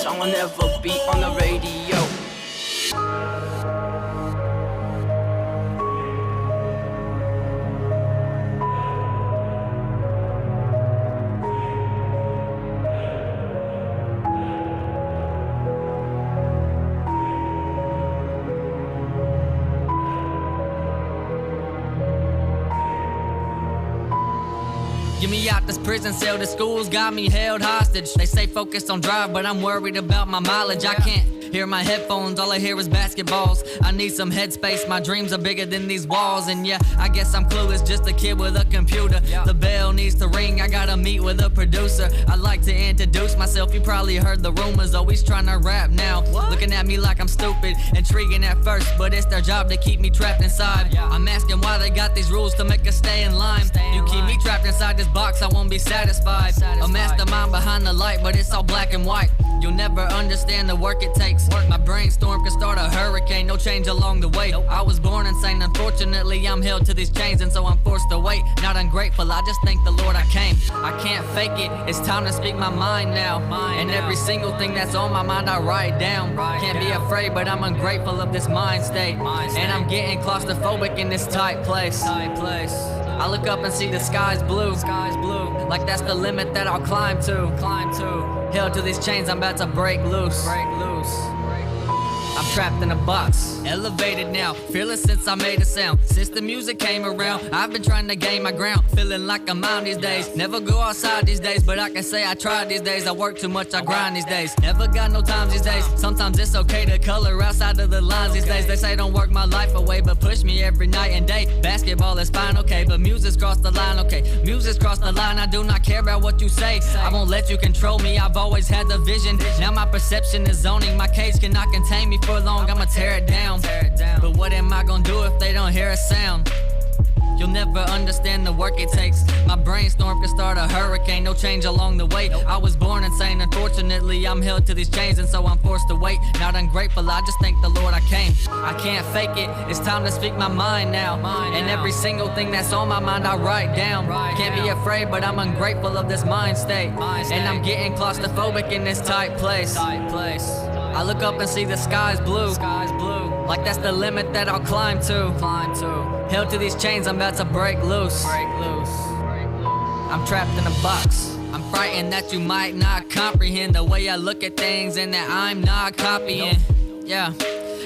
song will never be on the radio. Get me out this prison cell, the school's got me held hostage. They say focus on drive, but I'm worried about my mileage. I can't hear my headphones, all I hear is basketballs. I need some headspace, my dreams are bigger than these walls. And yeah, I guess I'm clueless, just a kid with a computer. The bell needs to ring, I gotta meet with a producer. I'd like to introduce myself, you probably heard the rumors. Always trying to rap now, looking at me like I'm stupid. Intriguing at first, but it's their job to keep me trapped inside. I'm asking why they got these rules to make us stay in line. You keep me trapped inside this box, I won't be satisfied. A mastermind behind the light, but it's all black and white. You'll never understand the work it takes. My brainstorm can start a hurricane, no change along the way. I was born insane, unfortunately I'm held to these chains, and so I'm forced to wait. Not ungrateful, I just thank the Lord I came. I can't fake it, it's time to speak my mind now. And every single thing that's on my mind I write down. Can't be afraid, but I'm ungrateful of this mind state. And I'm getting claustrophobic in this tight place. I look up and see the sky's blue. Like that's the limit that I'll climb to. Held to these chains, I'm about to break loose. I'm trapped in a box, elevated now, fearless since I made a sound. Since the music came around, I've been trying to gain my ground. Feeling like I'm out these days, never go outside these days, but I can say I tried these days. I work too much, I grind these days. Never got no time these days, sometimes it's okay to color outside of the lines these days. They say don't work my life away, but push me every night and day. Basketball is fine, okay, but music's crossed the line, okay. Music's crossed the line, I do not care about what you say. I won't let you control me, I've always had the vision. Now my perception is zoning, my cage cannot contain me for long, I'ma tear it down. But what am I gonna do if they don't hear a sound? You'll never understand the work it takes. My brainstorm can start a hurricane, no change along the way. I was born insane, unfortunately I'm held to these chains, and so I'm forced to wait. Not ungrateful, I just thank the Lord I came. I can't fake it, it's time to speak my mind now. And every single thing that's on my mind I write down. Can't be afraid, but I'm ungrateful of this mind state. And I'm getting claustrophobic in this tight place. I look up and see the sky's blue. Like that's the limit that I'll climb to. Held to these chains, I'm about to break loose. I'm trapped in a box. I'm frightened that you might not comprehend the way I look at things, and that I'm not copying. Yeah.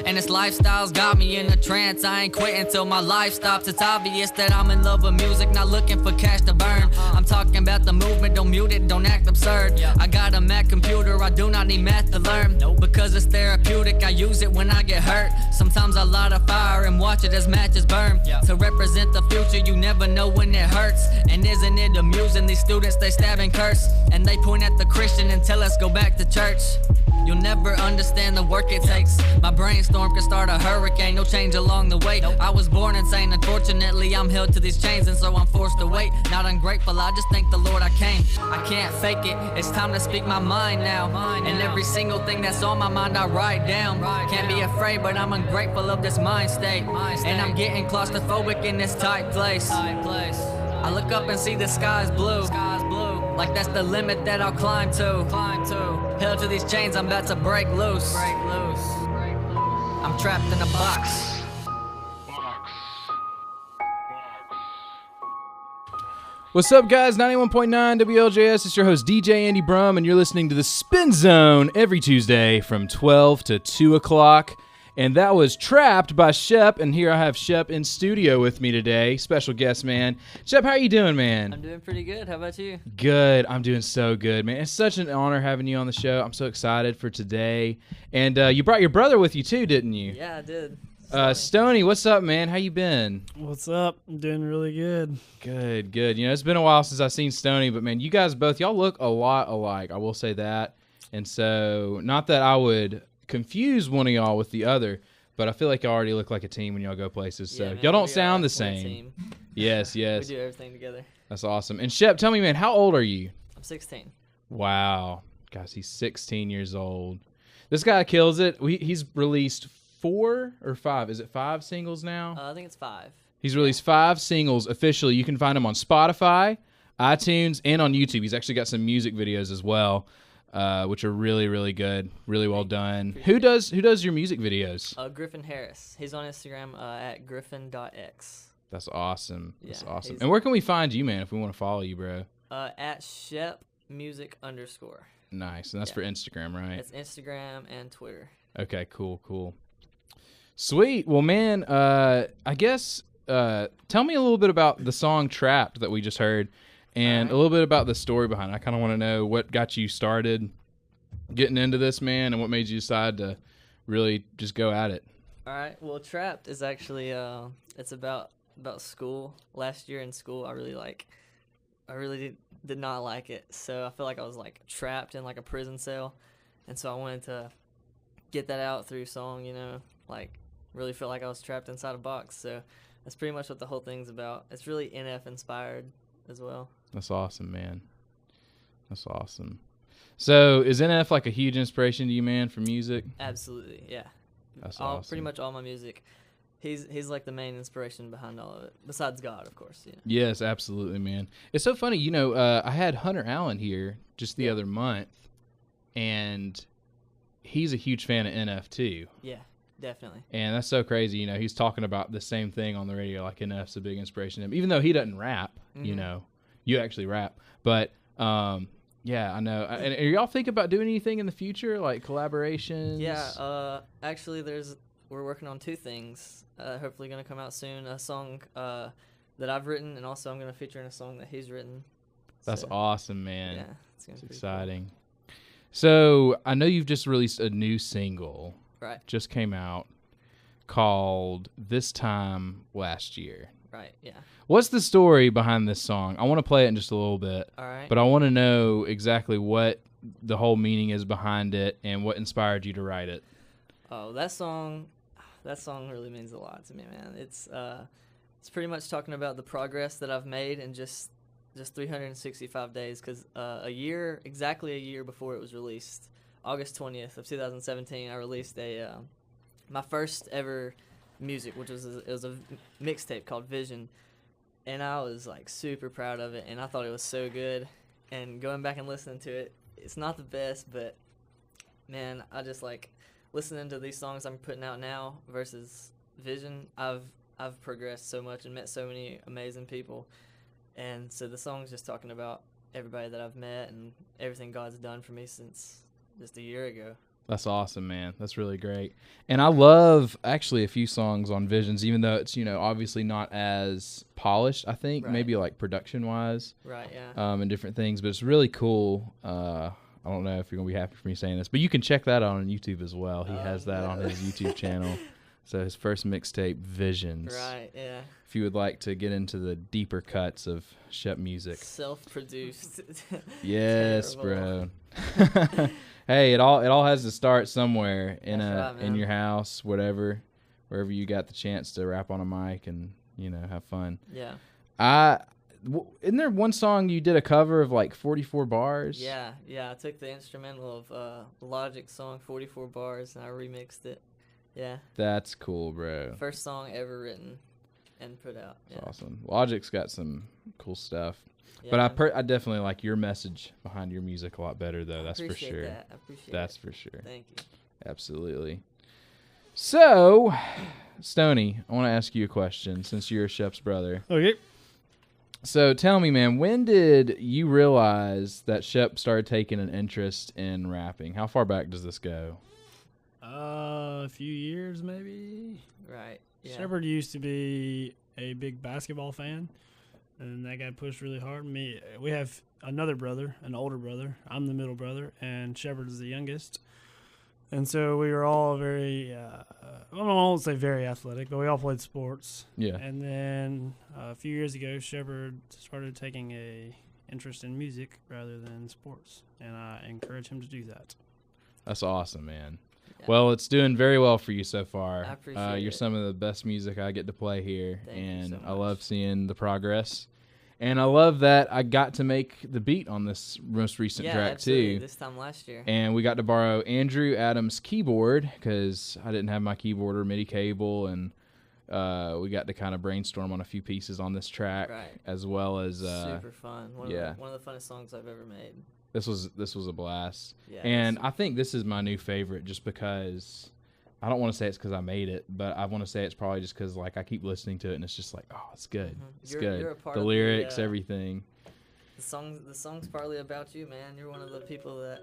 And this lifestyle's got me in a trance. I ain't quitting till my life stops. It's obvious that I'm in love with music, not looking for cash to burn. I'm talking about the movement, don't mute it, don't act absurd. I got a Mac computer, I do not need math to learn. Because it's therapeutic, I use it when I get hurt. Sometimes I light a fire and watch it as matches burn. To represent the future, you never know when it hurts. And isn't it amusing, these students, they stab and curse. And they point at the Christian and tell us go back to church. You'll never understand the work it takes. My brainstorm can start a hurricane, no change along the way. I was born insane, unfortunately I'm held to these chains, and so I'm forced to wait. Not ungrateful, I just thank the Lord I came. I can't fake it, it's time to speak my mind now. And every single thing that's on my mind I write down. Can't be afraid, but I'm ungrateful of this mind state. And I'm getting claustrophobic in this tight place. I look up and see the sky's blue. Like that's the limit that I'll climb to. Held to these chains, I'm about to break loose. I'm trapped in a box. What's up, guys? 91.9 WLJS. It's your host, DJ Andy Brum, and you're listening to the Spin Zone every Tuesday from 12 to 2 o'clock. And that was Trapped by Shep, and here I have Shep in studio with me today. Special guest, man. Shep, how are you doing, man? I'm doing pretty good. How about you? Good. I'm doing so good, man. It's such an honor having you on the show. I'm so excited for today. And you brought your brother with you, too, didn't you? Yeah, I did. Stoney, what's up, man? How you been? What's up? I'm doing really good. Good. You know, it's been a while since I've seen Stoney, but, man, you guys both, y'all look a lot alike. I will say that. And so, not that I would confuse one of y'all with the other, but I feel like y'all already look like a team when y'all go places. So y'all don't sound the same. Yes. We do everything together. That's awesome. And Shep, tell me, man, how old are you? I'm 16. Wow. Guys, he's 16 years old. This guy kills it. He's released 4 or 5. Is it 5 singles now? I think it's 5. He's released 5 singles officially. You can find him on Spotify, iTunes, and on YouTube. He's actually got some music videos as well. which are really, really good, really well done. Who does your music videos? Griffin Harris. He's on Instagram at griffin.x. That's awesome. That's Yeah, awesome. he's- And where can we find you, man, if we want to follow you, bro? At Shep Music _. Nice. And that's Yeah. for Instagram, right? It's Instagram and Twitter. Okay, cool. Sweet. Well, man, I guess tell me a little bit about the song Trapped that we just heard and a little bit about the story behind it. I kind of want to know what got you started getting into this, man, and what made you decide to really just go at it. All right. Well, Trapped is actually it's about school. Last year in school, I really did not like it. So I feel like I was like trapped in like a prison cell, and so I wanted to get that out through song. Like really felt like I was trapped inside a box. So that's pretty much what the whole thing's about. It's really NF inspired as well. That's awesome, man. That's awesome. So is NF like a huge inspiration to you, man, for music? Absolutely, yeah. That's awesome. Pretty much all my music. He's like the main inspiration behind all of it, besides God, of course. Yes, absolutely, man. It's so funny. I had Hunter Allen here just the other month, and he's a huge fan of NF too. Yeah, definitely. And that's so crazy. He's talking about the same thing on the radio, like NF's a big inspiration to him, even though he doesn't rap. You actually rap, but yeah, I know. And are y'all thinking about doing anything in the future, like collaborations? Yeah, actually, we're working on two things. Hopefully, going to come out soon. A song that I've written, and also I'm going to feature in a song that he's written. That's awesome, man. Yeah, it's going to be exciting. Cool. So I know you've just released a new single. Right. Just came out called "This Time Last Year." Right. Yeah. What's the story behind this song? I want to play it in just a little bit. All right. But I want to know exactly what the whole meaning is behind it and what inspired you to write it. Oh, that song really means a lot to me, man. It's pretty much talking about the progress that I've made in just 365 days. Because exactly a year before it was released, August 20th of 2017, I released my first ever music, which was a mixtape called Vision, and I was like super proud of it, and I thought it was so good. And going back and listening to it, it's not the best, but man, I just like listening to these songs I'm putting out now versus Vision. I've progressed so much and met so many amazing people, and so the song's just talking about everybody that I've met and everything God's done for me since just a year ago. That's awesome, man. That's really great. And I love actually a few songs on Visions, even though it's, obviously not as polished, I think, maybe like production wise. Right, yeah. And different things, but it's really cool. I don't know if you're going to be happy for me saying this, but you can check that out on YouTube as well. He has that on his YouTube channel. So his first mixtape, Visions. Right, yeah. If you would like to get into the deeper cuts of Shep music. Self-produced. Yes, bro. Hey, it all has to start somewhere in your house, wherever you got the chance to rap on a mic and have fun. Yeah. Isn't there one song you did a cover of like 44 bars? Yeah. I took the instrumental of Logic's song 44 Bars and I remixed it. Yeah. That's cool, bro. First song ever written and put out. Yeah. That's awesome. Logic's got some cool stuff. Yeah, but I definitely like your message behind your music a lot better, though. That's for sure. That. I appreciate That's it. for sure. Thank you. Absolutely. So, Stoney, I want to ask you a question since you're Shep's brother. Okay. So tell me, man, when did you realize that Shep started taking an interest in rapping? How far back does this go? A few years, maybe. Right. Yeah. Shepard used to be a big basketball fan, and that got pushed really hard. We have another brother, an older brother. I'm the middle brother, and Shepard is the youngest. And so we were all very, I won't say very athletic, but we all played sports. Yeah. And then a few years ago, Shepard started taking a interest in music rather than sports, and I encourage him to do that. That's awesome, man. Yeah. Well, it's doing very well for you so far. I appreciate You're it. some of the best music I get to play here, Thank you and so I much. love seeing the progress. And I love that I got to make the beat on this most recent track absolutely. too. This time last year. And we got to borrow Andrew Adams' keyboard because I didn't have my keyboard or MIDI cable, and we got to kind of brainstorm on a few pieces on this track, Right. as well as Super fun. One yeah. of the funnest songs I've ever made. This was a blast. Yeah, And I think this is my new favorite just because I don't want to say it's because I made it, but I want to say it's probably just because like I keep listening to it and it's just like, oh, it's good. It's good. You're a part the of lyrics, everything. The song's partly about you, man. You're one of the people that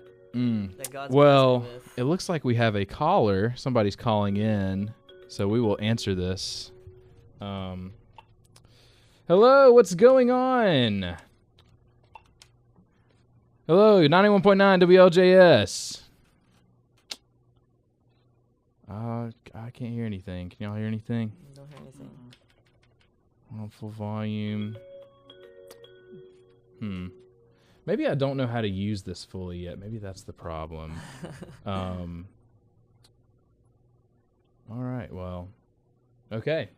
God's Well, blessed me with. it looks like we have a caller. Somebody's calling in, so we will answer this. Hello, what's going on? Hello, 91.9 WLJS. I can't hear anything. Can y'all hear anything? Don't hear anything. On full volume. Maybe I don't know how to use this fully yet. Maybe that's the problem. All right, well. Okay.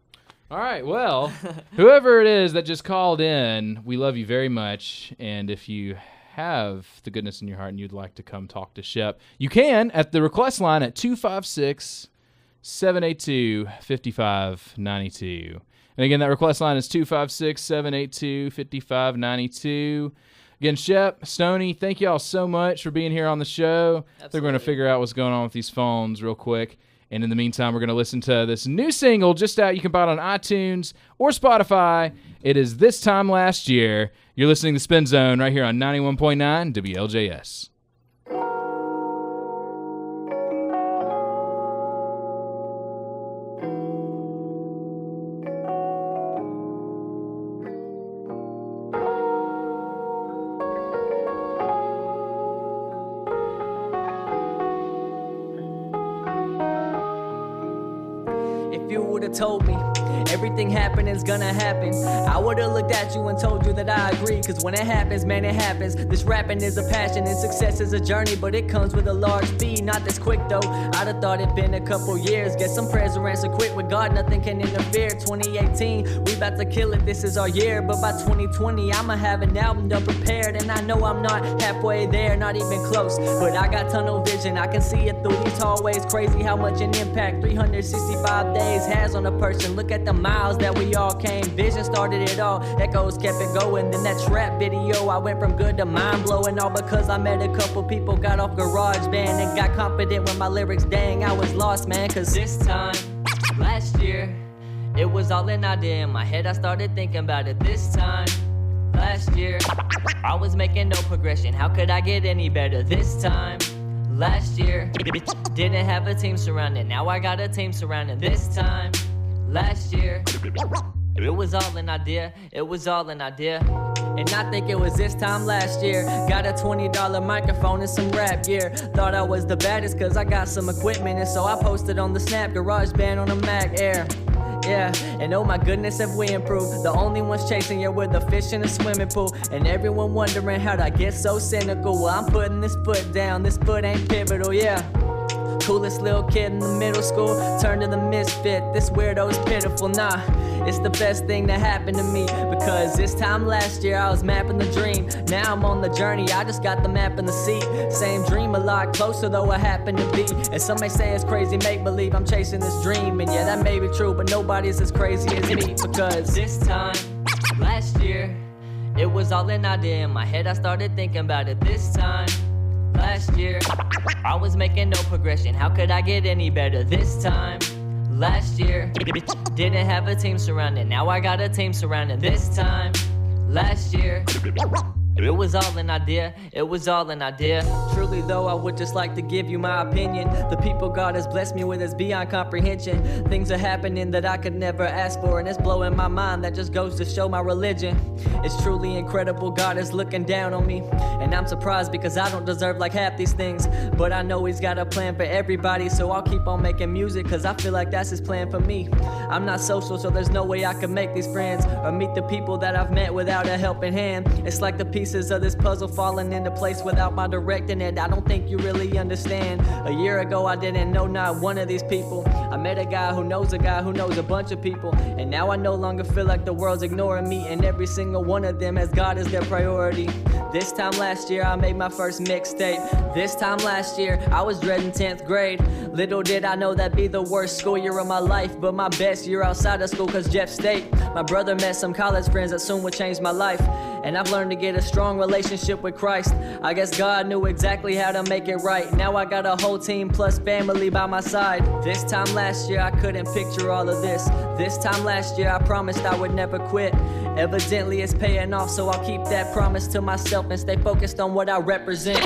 All right, well, whoever it is that just called in, we love you very much. And if you have the goodness in your heart and you'd like to come talk to Shep, you can at the request line at 256-782-5592. And again, that request line is 256-782-5592. Again, Shep, Stoney, thank y'all so much for being here on the show. Absolutely. They're going to figure out what's going on with these phones real quick. And in the meantime, we're going to listen to this new single just out. You can buy it on iTunes or Spotify. It is This Time Last Year. You're listening to Spin Zone right here on 91.9 WLJS. If you would've told me everything happening's gonna happen, I would've looked at you and told you that I agree. Cause when it happens, man, it happens. This rapping is a passion and success is a journey, but it comes with a large fee. Not this quick though, I'd have thought it'd been a couple years. Get some prayers are answered quick. With God, nothing can interfere. 2018, we about to kill it, this is our year. But by 2020, I'ma have an album done prepared. And I know I'm not halfway there, not even close, but I got tunnel vision, I can see it through these hallways. Crazy how much an impact 365 days has on a person. Look at the miles that we all came. Vision started it all, echoes kept it going. Then that trap video, I went from good to mind-blowing. All because I met a couple people, got off GarageBand and got confident with my lyrics. Dang, I was lost, man. Cause this time last year, it was all an idea in my head. I started thinking about it. This time last year, I was making no progression. How could I get any better? This time last year, didn't have a team surrounding. Now I got a team surrounding. This time last year, it was all an idea. It was all an idea. And I think it was this time last year. Got a $20 microphone and some rap gear. Thought I was the baddest cause I got some equipment. And so I posted on the Snap, GarageBand on the Mac Air. Yeah, and oh my goodness, have we improved. The only ones chasing you were the fish in the swimming pool. And everyone wondering how'd I get so cynical. Well, I'm putting this foot down, this foot ain't pivotal, yeah. Coolest little kid in the middle school, turned to the misfit. This weirdo's pitiful, nah. It's the best thing that happened to me. Because this time last year I was mapping the dream. Now I'm on the journey, I just got the map in the seat. Same dream, a lot closer though I happen to be. And some may say it's crazy, make believe I'm chasing this dream. And yeah, that may be true, but nobody's as crazy as me. Because this time last year, it was all an idea in my head. I started thinking about it. This time last year, I was making no progression. How could I get any better? This time last year, didn't have a team surrounding. Now I got a team surrounding. This time last year, it was all an idea, it was all an idea. Truly though, I would just like to give you my opinion. The people God has blessed me with is beyond comprehension. Things are happening that I could never ask for, and it's blowing my mind. That just goes to show my religion. It's truly incredible, God is looking down on me. And I'm surprised because I don't deserve like half these things. But I know he's got a plan for everybody, so I'll keep on making music cause I feel like that's his plan for me. I'm not social, so there's no way I can make these friends or meet the people that I've met without a helping hand. It's like the pieces of this puzzle falling into place without my directing it. I don't think you really understand. A year ago I didn't know not one of these people. I met a guy who knows a bunch of people. And now I no longer feel like the world's ignoring me, and every single one of them has God as their priority. This time last year I made my first mixtape. This time last year I was dreading 10th grade. Little did I know that'd be the worst school year of my life, but my best year outside of school cause Jeff State. My brother met some college friends that soon would change my life. and I've learned to get a strong relationship with Christ. I guess God knew exactly how to make it right. Now I got a whole team plus family by my side. This time last year I couldn't picture all of this. This time last year I promised I would never quit. Evidently it's paying off, so I'll keep that promise to myself and stay focused on what I represent.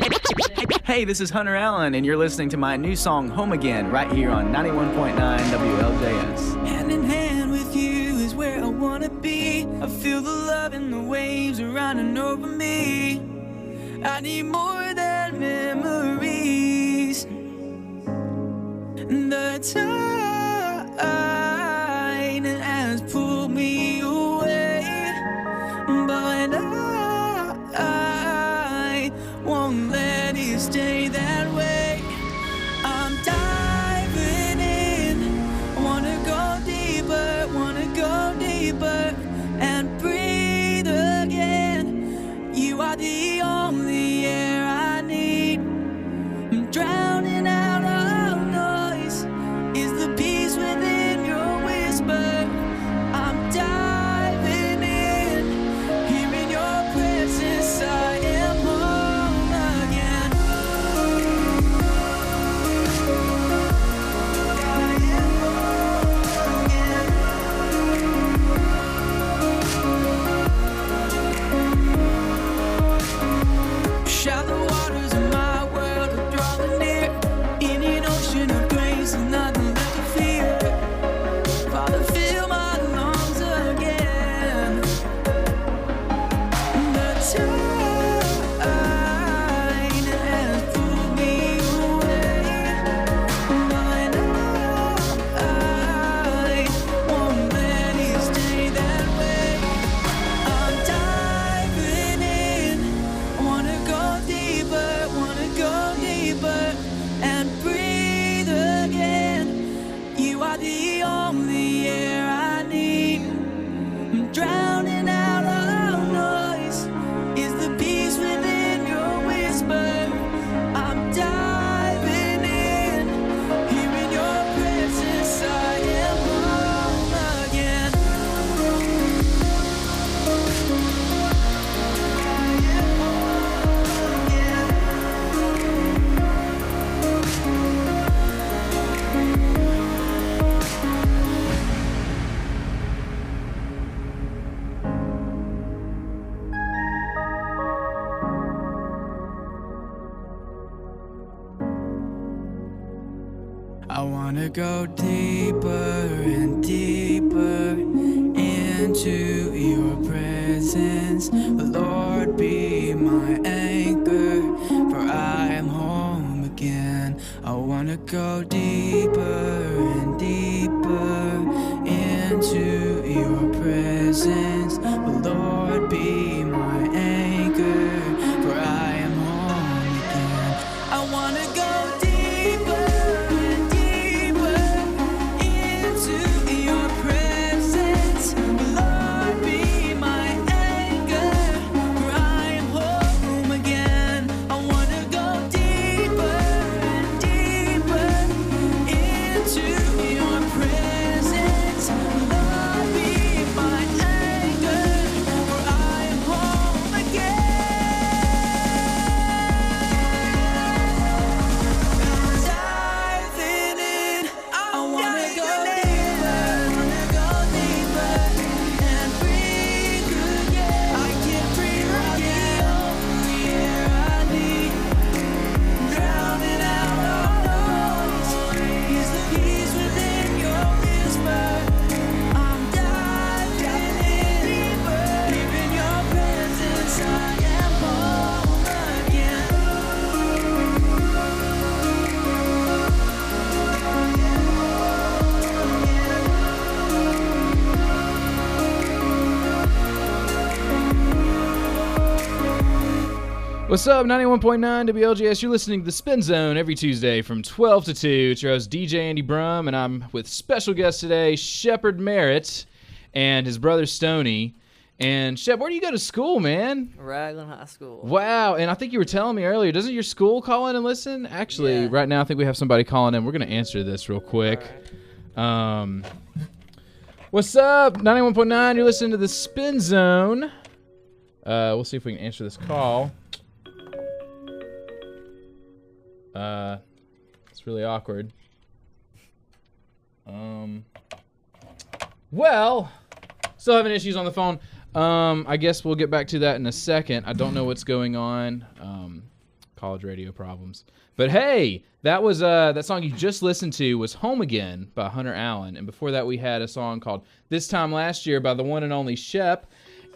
Hey, this is Hunter Allen, and you're listening to my new song, Home Again, right here on 91.9 WLJS. Hand in hand with you is where I wanna be. I feel the love and the waves are running over me. I need more than memories. The tide has pulled me away, but I won't let it stay that way. I'm diving in, wanna go deeper and breathe again. You are the only air I need. I'm drowning out all noise. Is the peace within your whisper? I'm diving in, hearing your presence. I am home again. Shallow waters of my world are drawing near. In an ocean of grace and nothing left to fear. Father, fill my lungs again. The tide has pulled me away, but I won't let it stay that way. I'm diving in, wanna go deeper and breathe again. You are the only air I need. I'm drowning out all noise. Is the peace within your whisper? I'm diving in, hearing your presence. I am home again. I wanna go deeper and deeper into your presence. Lord, be my anchor, for I am home again. I wanna go deeper and deeper into your presence. Lord, be my anchor, for I am home again. I wanna go deeper and deeper into your presence. Lord, be my anchor, for I am home again. I wanna go deeper and deeper into your presence. Lord, be my anchor, for I am home again. Diving in, I wanna go deeper and breathe again. I can't breathe again. Only air I need. Drowning out all noise. Is the peace within your whisper? I'm diving in deeper, hearing your presence. I am home again. What's up, 91.9 WLGS? You're listening to The Spin Zone every Tuesday from 12 to 2. It's your host, DJ Andy Brum, and I'm with special guest today, Shepard Merritt, and his brother, Stoney. And, Shep, where do you go to school, man? Raglan High School. Wow, and I think you were telling me earlier, doesn't your school call in and listen? Actually, Yeah. right now I think we have somebody calling in. We're going to answer this real quick. What's up, 91.9? You're listening to The Spin Zone. We'll see if we can answer this call. It's really awkward. Well, still having issues on the phone. I guess we'll get back to that in a second. I don't know what's going on. College radio problems. But hey, that was that song you just listened to was Home Again by Hunter Allen. And before that we had a song called This Time Last Year by the one and only Shep.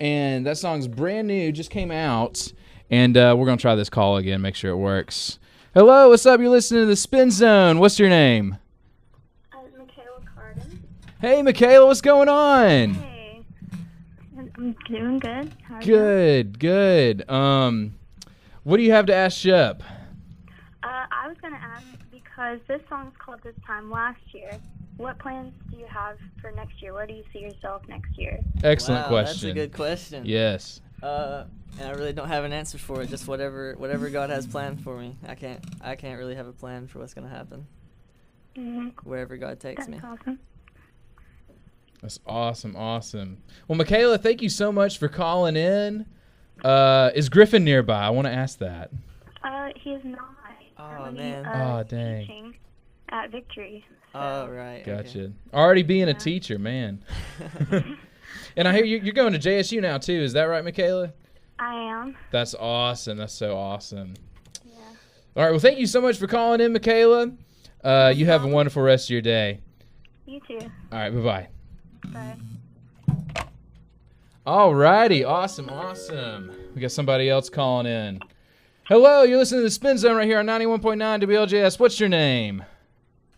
And that song's brand new, just came out. And we're going to try this call again, make sure it works. Hello, what's up? You're listening to The Spin Zone. What's your name? Michaela Carden. Hey, Michaela, what's going on? Hey. I'm doing good. How are you? Good. What do you have to ask Shep? I was going to ask, because this song's called This Time Last Year, what plans do you have for next year? Where do you see yourself next year? Excellent Wow, question. That's a good question. Yes. And I really don't have an answer for it. Just whatever God has planned for me. I can't really have a plan for what's gonna happen. Wherever God takes me. Awesome. That's awesome. Well, Michaela, thank you so much for calling in. Is Griffin nearby? I want to ask that. He is not. Oh, man. Oh, dang. Teaching at Victory. So. Oh, right. Gotcha. Okay. Already being a teacher, man. And I hear you're going to JSU now, too. Is that right, Michaela? I am. That's awesome. That's so awesome. Yeah. All right. Well, thank you so much for calling in, Michaela. You have a wonderful rest of your day. You too. All right. Bye-bye. Bye. All righty. Awesome. We got somebody else calling in. Hello. You're listening to The Spin Zone right here on 91.9 WLJS. What's your name?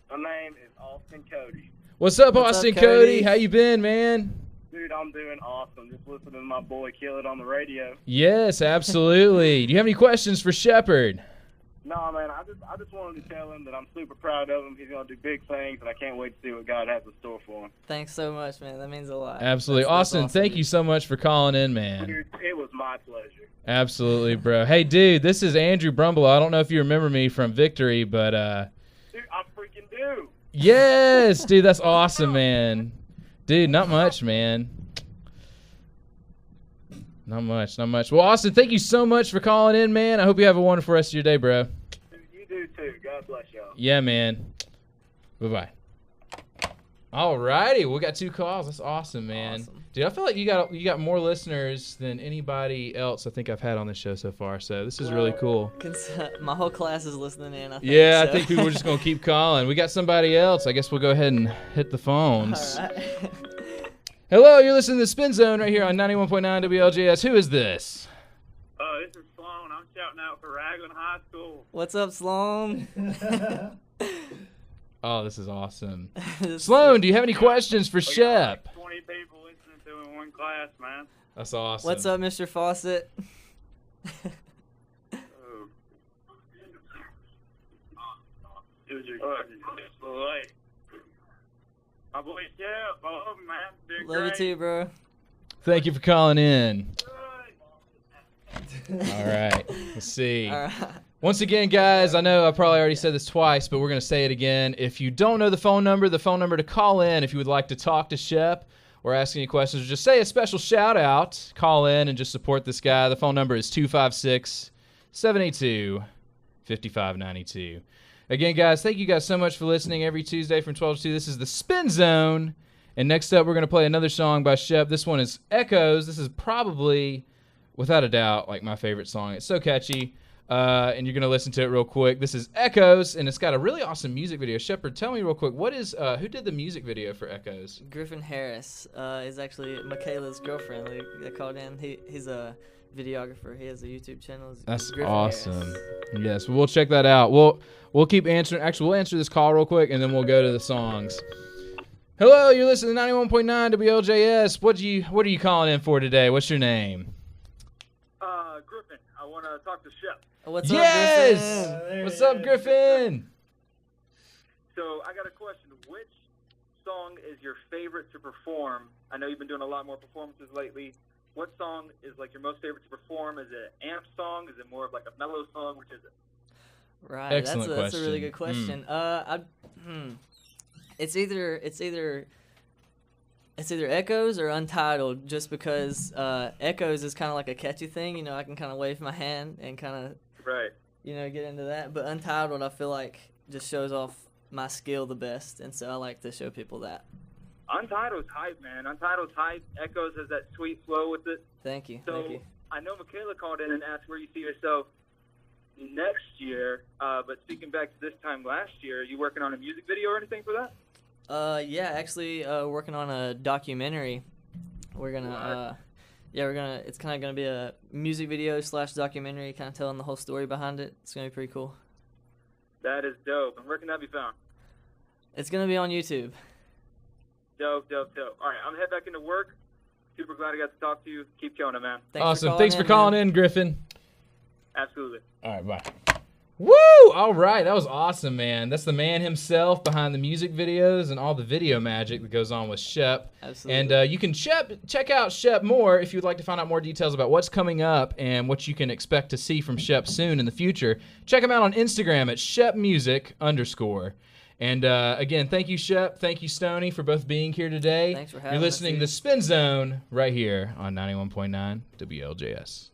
My name is Austin Cody. What's up, What's Austin up, Cody? Cody? How you been, man? Dude, I'm doing awesome. Just listening to my boy kill it on the radio. Yes, absolutely. Do you have any questions for Shepard? No, man, I just wanted to tell him that I'm super proud of him. He's going to do big things, and I can't wait to see what God has in store for him. Thanks so much, man. That means a lot. Absolutely. That's Austin, awesome, thank dude. you so much for calling in, man. Dude, it was my pleasure. Absolutely, bro. Hey, dude, this is Andrew Brumble. I don't know if you remember me from Victory, but Dude, I freaking do. yes, dude, that's awesome, man. Dude, not much, man. Not much. Well, Austin, thank you so much for calling in, man. I hope you have a wonderful rest of your day, bro. Dude, you do too. God bless y'all. Yeah, man. Bye-bye. All righty, we got 2 calls. That's awesome, man. Awesome. Dude, I feel like you got more listeners than anybody else I think I've had on this show so far. So this is really cool. My whole class is listening in. I think, Yeah, so. I think people are just gonna keep calling. We got somebody else. I guess we'll go ahead and hit the phones. All right. Hello, you're listening to the Spin Zone right here on 91.9 WLJS. Who is this? This is Sloan. I'm shouting out for Raglan High School. What's up, Sloan? Oh, this is awesome. This- Sloan, do you have any questions for Shep? 20 people listening to in one class, man. That's awesome. What's up, Mr. Fawcett? My boy Shep, I love him, man. Doing Love you great. too, bro. Thank you for calling in. All right, let's see. All right. Once again, guys, I know I probably already said this twice, but we're going to say it again. If you don't know the phone number to call in if you would like to talk to Shep or ask any questions or just say a special shout out, call in and just support this guy. The phone number is 256-782-5592. Again, guys, thank you guys so much for listening every Tuesday from 12 to 2. This is the Spin Zone. And next up, we're going to play another song by Shep. This one is Echoes. This is probably, without a doubt, like my favorite song. It's so catchy. And you're going to listen to it real quick. This is Echoes, and it's got a really awesome music video. Shepard, tell me real quick, who did the music video for Echoes? Griffin Harris is actually Michaela's girlfriend. They called in. He's a videographer. He has a YouTube channel. It's That's Griffin awesome. Harris. Yes, we'll check that out. We'll keep answering. Actually, we'll answer this call real quick, and then we'll go to the songs. Hello, you're listening to 91.9 WLJS. What are you calling in for today? What's your name? Griffin, I want to talk to Shep. What's up, Yes! Griffin? What's up, Griffin? So I got a question. Which song is your favorite to perform? I know you've been doing a lot more performances lately. What song is like your most favorite to perform? Is it an amp song? Is it more of like a mellow song? Which is it? Right. Excellent That's a really question. good question. It's either It's either Echoes or Untitled, just because Echoes is kind of like a catchy thing. You know, I can kind of wave my hand and kind of, Right. you know, get into that. But Untitled, I feel like, just shows off my skill the best, and so I like to show people that. Untitled's hype, man. Untitled's hype. Echoes has that sweet flow with it. Thank you. So Thank you. I know Michaela called in and asked where you see yourself next year. But speaking back to this time last year, are you working on a music video or anything for that? Yeah, actually, working on a documentary. We're gonna, it's kind of gonna be a music video / documentary, kind of telling the whole story behind it. It's gonna be pretty cool. That is dope. And where can that be found? It's gonna be on YouTube. Dope. All right, I'm gonna head back into work. Super glad I got to talk to you. Keep killing it, man. Awesome. Thanks for calling in, Griffin. Absolutely. All right, bye. Woo! All right, that was awesome, man. That's the man himself behind the music videos and all the video magic that goes on with Shep. Absolutely. And you can check out Shep more if you'd like to find out more details about what's coming up and what you can expect to see from Shep soon in the future. Check him out on Instagram at shepmusic_. And again, thank you, Shep. Thank you, Stoney, for both being here today. Thanks for having You're listening us, to the Spin Zone right here on 91.9 WLJS.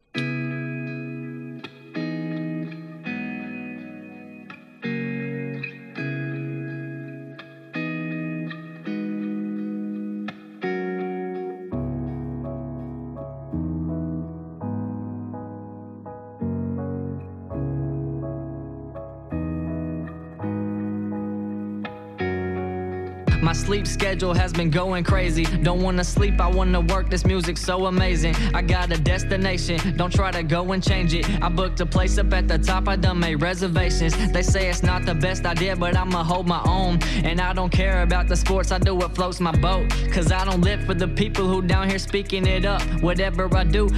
My sleep schedule has been going crazy. Don't wanna sleep, I wanna work. This music's so amazing. I got a destination, don't try to go and change it. I booked a place up at the top, I done made reservations. They say it's not the best idea, but I'ma hold my own. And I don't care about the sports, I do what floats my boat. Cause I don't live for the people who down here speaking it up. Whatever I do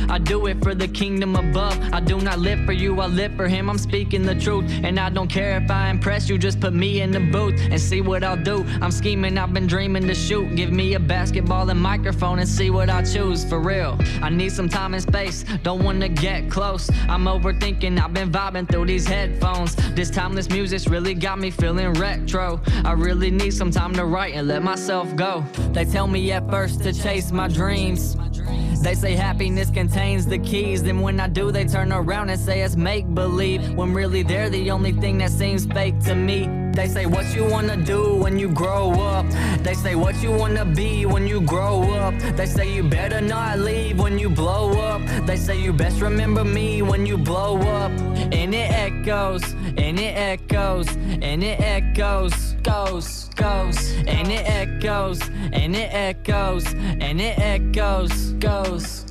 it for the kingdom above. I do not live for you, I live for him. I'm speaking the truth, and I don't care if I impress you. Just put me in the booth and see what I'll do. I'm scheming, I've been dreaming to shoot. Give me a basketball and microphone and see what I choose. For real, I need some time and space, don't wanna get close. I'm overthinking, I've been vibing through these headphones. This timeless music's really got me feeling retro. I really need some time to write and let myself go. They tell me at first to chase my dreams. They say happiness contains the keys. Then when I do, they turn around and say it's make-believe, when really they're the only thing that seems fake to me. They say what you wanna do when you grow up. They say what you wanna be when you grow up. They say you better not leave when you blow up. They say you best remember me when you blow up. And it echoes, and it echoes, and it echoes, goes. And it echoes, and it echoes, and it echoes, goes.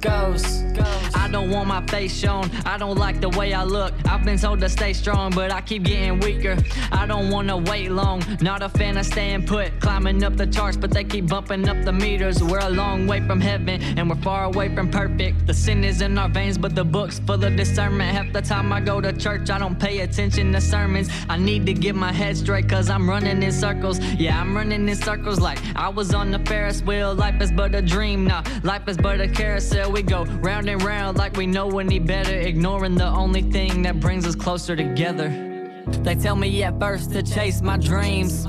I don't want my face shown, I don't like the way I look. I've been told to stay strong, but I keep getting weaker. I don't wanna wait long, not a fan of staying put. Climbing up the charts, but they keep bumping up the meters. We're a long way from heaven, and we're far away from perfect. The sin is in our veins, but the book's full of discernment. Half the time I go to church, I don't pay attention to sermons. I need to get my head straight, cause I'm running in circles. Yeah, I'm running in circles like I was on the Ferris wheel. Life is but a dream, nah, life is but a carousel. We go round and round like we know any better, ignoring the only thing that brings us closer together. They tell me at first to chase my dreams.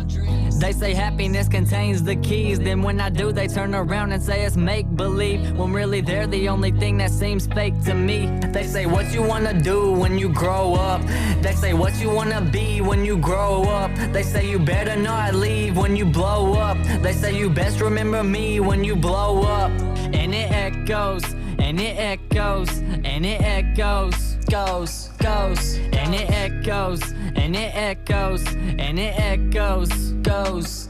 They say happiness contains the keys. Then when I do, they turn around and say it's make-believe, when really they're the only thing that seems fake to me. They say what you wanna do when you grow up. They say what you wanna be when you grow up. They say you better not leave when you blow up. They say you best remember me when you blow up. And it echoes, and it echoes, and it echoes, goes. And it echoes, and it echoes, and it echoes, goes.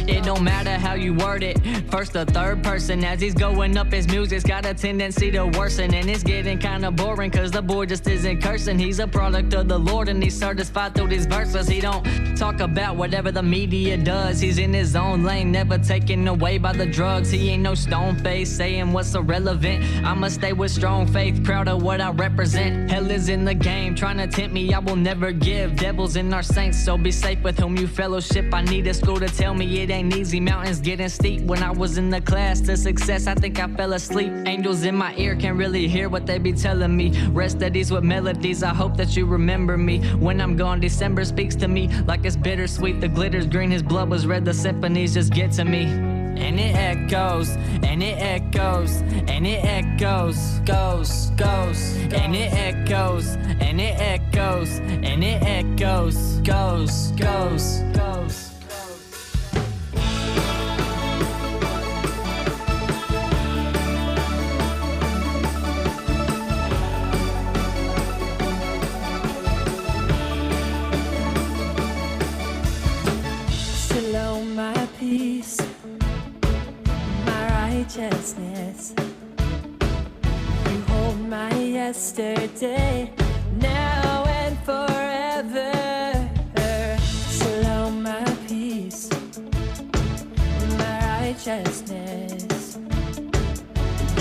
It don't matter how you word it. First or third person, as he's going up, his music's got a tendency to worsen. And it's getting kinda boring, cause the boy just isn't cursing. He's a product of the Lord, and he's satisfied through these verses. He don't talk about whatever the media does. He's in his own lane, never taken away by the drugs. He ain't no stone face, saying what's irrelevant. I'ma stay with strong faith, proud of what I represent. Hell is in the game, trying to tempt me, I will never give. Devils in our saints, so be safe with whom you fellowship. I need a school to tell me it ain't easy, mountains getting steep. When I was in the class to success, I think I fell asleep. Angels in my ear can't really hear what they be telling me. Rest at ease with melodies, I hope that you remember me. When I'm gone, December speaks to me like it's bittersweet. The glitter's green, his blood was red, the symphonies just get to me. and it echoes, and it echoes, and it echoes, goes, and it echoes, and it echoes, and it echoes, goes. Shalom, my peace, my righteousness. You hold my yesterday, now and forever. Shalom, my peace, my righteousness.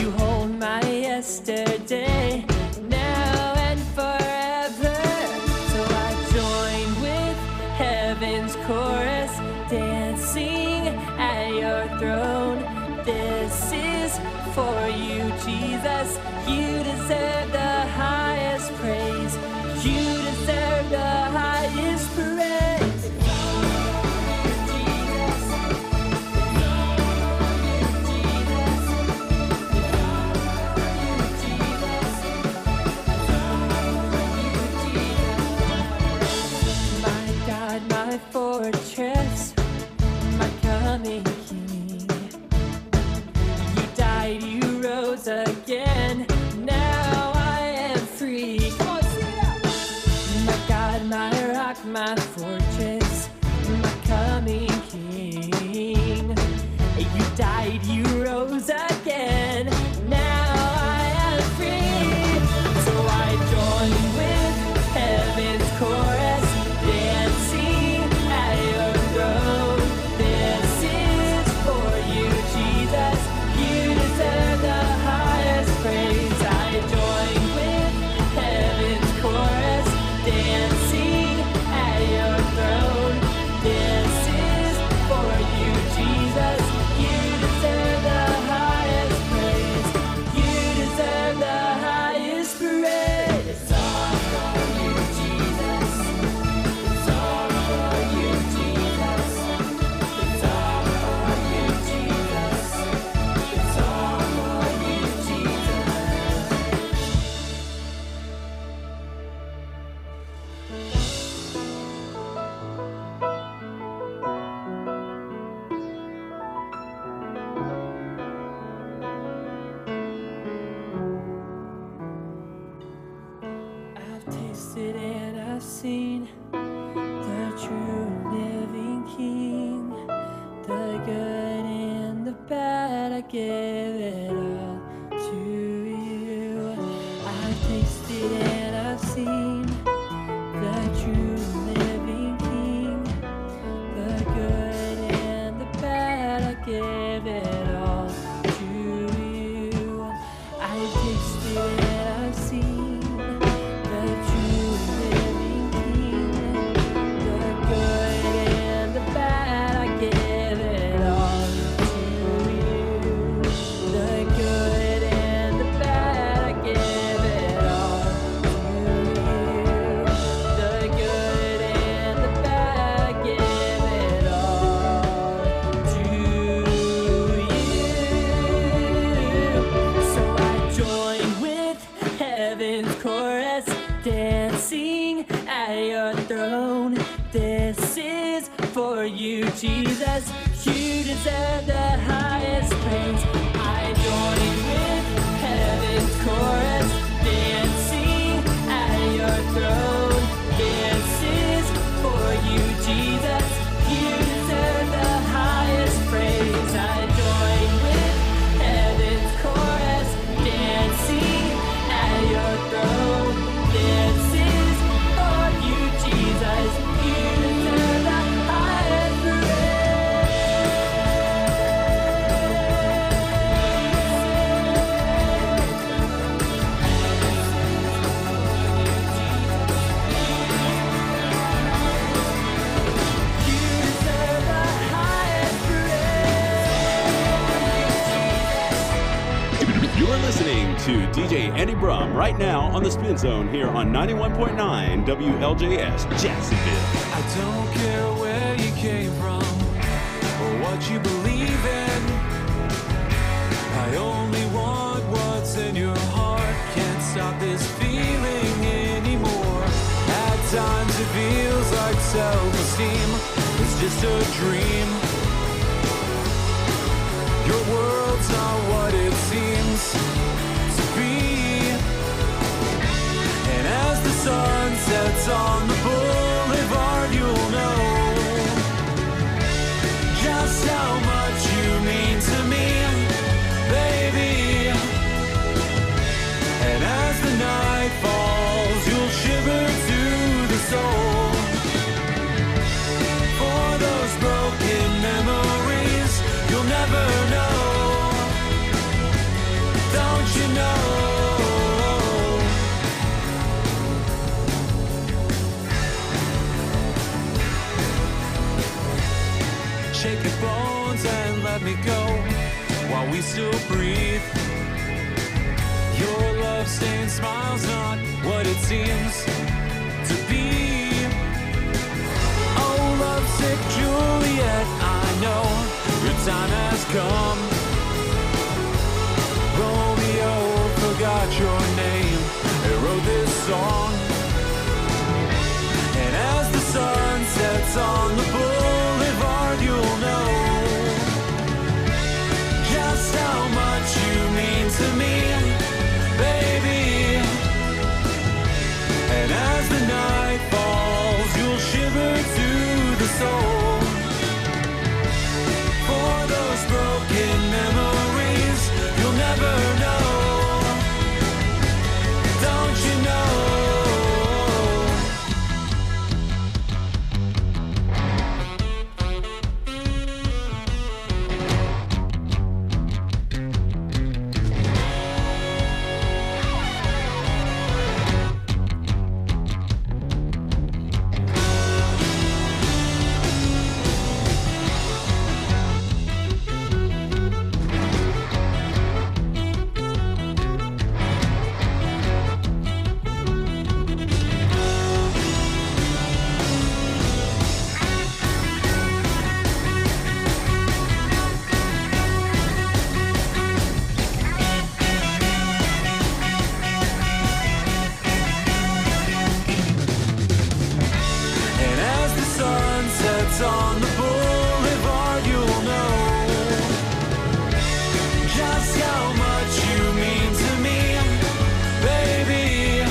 You hold my yesterday, now and forever. So I join with heaven's chorus, dancing at your throne. This is for you, Jesus. You deserve the highest praise. You deserve the highest praise. It's all for you, Jesus. It's all for you, Jesus. It's all for you, Jesus. It's all for you, Jesus. My God, my fortress, my coming King. You died, you rose again. Now I am free. Come on, sing it out. My God, my rock, my fortress, my coming King. You died, you rose again. Now I am free. So I join with heaven's chorus, dancing at your throne. This is for you, Jesus. You deserve the highest praise. I join with heaven's chorus, dancing at your throne. This is for you, Jesus. You deserve the highest praise. You deserve the highest praise. It's all for you, Jesus. It's all for you, Jesus. It's all for you, Jesus. It's all for you, Jesus. I've tasted and I've seen the true living King, the good and the bad. I give it all to you. I've tasted and I've seen the true living King, the good and the bad. I give it all to you. I've tasted and I've seen the true living King, the good and the bad. I give it all to you. The good and the bad. I give it all to you. The good and the bad. I give it all to you. So I join with heaven's chorus, dancing at your throne. This is for you, Jesus. You deserve the highest praise. I join with heaven's chorus, dancing at your throne. This is for you, Jesus. You deserve the highest praise. I join with heaven's chorus, dancing at your throne. This is for you, Jesus. You deserve the highest You're listening to DJ Andy Brum right now on the Spin Zone here on 91.9 WLJS Jacksonville. I don't care where you came from or what you believe in. like self-esteem is just a dream. Your world's not what it seems to be. And as the sun sets on the boulevard, you'll know just how much you mean to me, baby. And as the night falls, you'll shiver to the soul. For those broken memories, you'll never know. Don't you know? Shake your bones and let me go while we still breathe. Your love-stained smile's not what it seems to be. Oh, lovesick Juliet, I know your time has come. Romeo forgot your name and wrote this song. And as the sun sets on the boulevard, you'll know just how much you mean to me, baby. And as the night falls, you'll shiver to the soul. For those broken memories, you'll never know. Don't you know? And as the sun sets on the boulevard, you'll know just how much you mean to me, baby.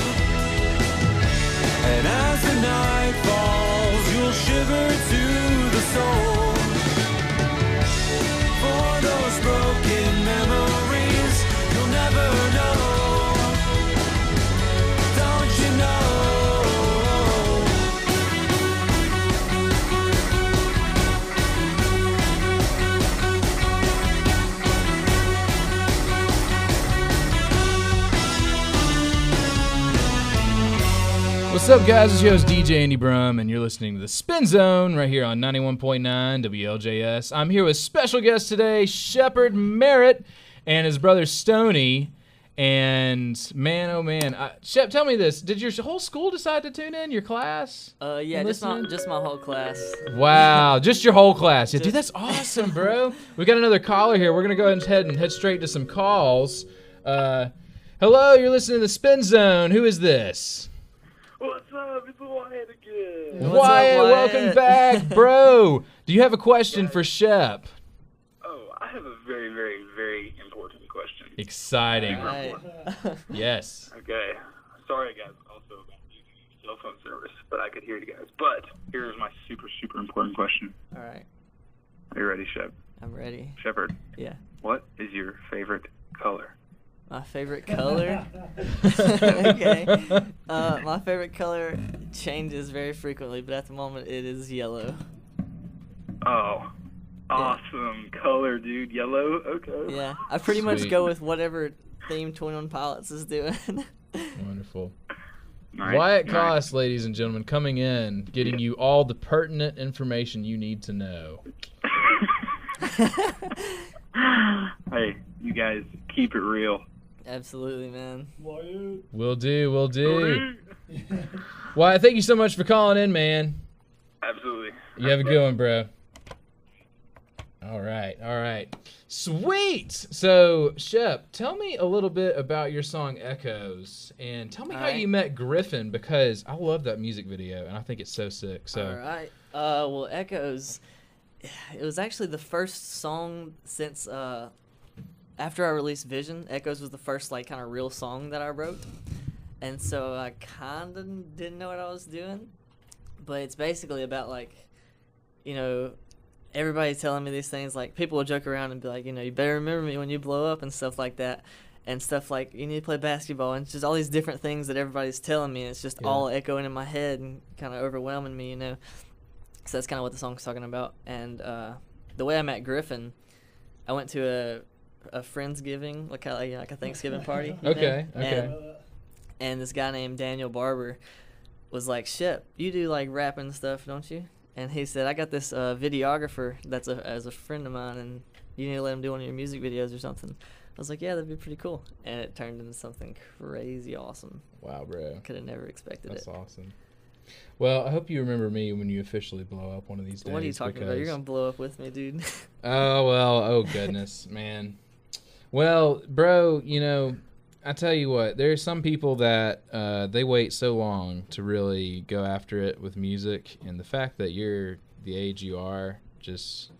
And as the night falls, you'll shiver to the soul. For those broken memories, you'll never know. Don't you know? What's up, guys? It's your host, DJ Andy Brum, and you're listening to the Spin Zone right here on 91.9 WLJS. I'm here with special guest today, Shepard Merritt, and his brother Stoney. And man, oh man, Shep, tell me this: did your whole school decide to tune in? Your class? Yeah, just my whole class. Wow, just your whole class. Yeah, dude, that's awesome, bro. We got another caller here. We're gonna go ahead and head straight to some calls. Hello, you're listening to the Spin Zone. Who is this? What's up? It's Wyatt again. Wyatt, welcome back, bro. Do you have a question for Shep? Oh, I have a very, very, very important question. Exciting. Right. Yes. Okay. Sorry, guys, also about using cell phone service, but I could hear you guys. But here's my super, super important question. All right. Are you ready, Shep? I'm ready. Shepard, Yeah. what is your favorite color? My favorite color? Okay. My favorite color changes very frequently, but at the moment it is yellow. Oh, awesome color, dude. Yellow? Okay. Yeah. I pretty much Sweet. go with whatever theme 21 Pilots is doing. Wonderful. Nice, Wyatt nice. Koss, ladies and gentlemen, coming in, getting you all the pertinent information you need to know. Hey, you guys, keep it real. Absolutely, man. Will do. Wyatt, thank you so much for calling in, man. Absolutely. You have a good one, bro. All right. Sweet. So, Shep, tell me a little bit about your song Echoes, and tell me how you met Griffin, because I love that music video, and I think it's so sick. So, All right. Well, Echoes, it was actually the first song since after I released Vision. Echoes was the first like kind of real song that I wrote, and so I kind of didn't know what I was doing, but it's basically about like, you know, everybody's telling me these things, like people will joke around and be like, you know, you better remember me when you blow up and stuff like that, and stuff like you need to play basketball, and it's just all these different things that everybody's telling me, and it's just all echoing in my head and kind of overwhelming me, you know. So that's kind of what the song's talking about. And the way I met Griffin, I went to a Friendsgiving, like a Thanksgiving party. Okay. And this guy named Daniel Barber was like, Shep, you do like rapping and stuff, don't you? And he said, I got this videographer that's as a friend of mine, and you need to let him do one of your music videos or something. I was like, yeah, that'd be pretty cool. And it turned into something crazy awesome. Wow, bro. Could have never expected That's it. That's awesome. Well, I hope you remember me when you officially blow up one of these days. What are you talking about? You're going to blow up with me, dude. Oh goodness, man. Well, bro, you know, I tell you what, there's some people that they wait so long to really go after it with music, and the fact that you're the age you are, just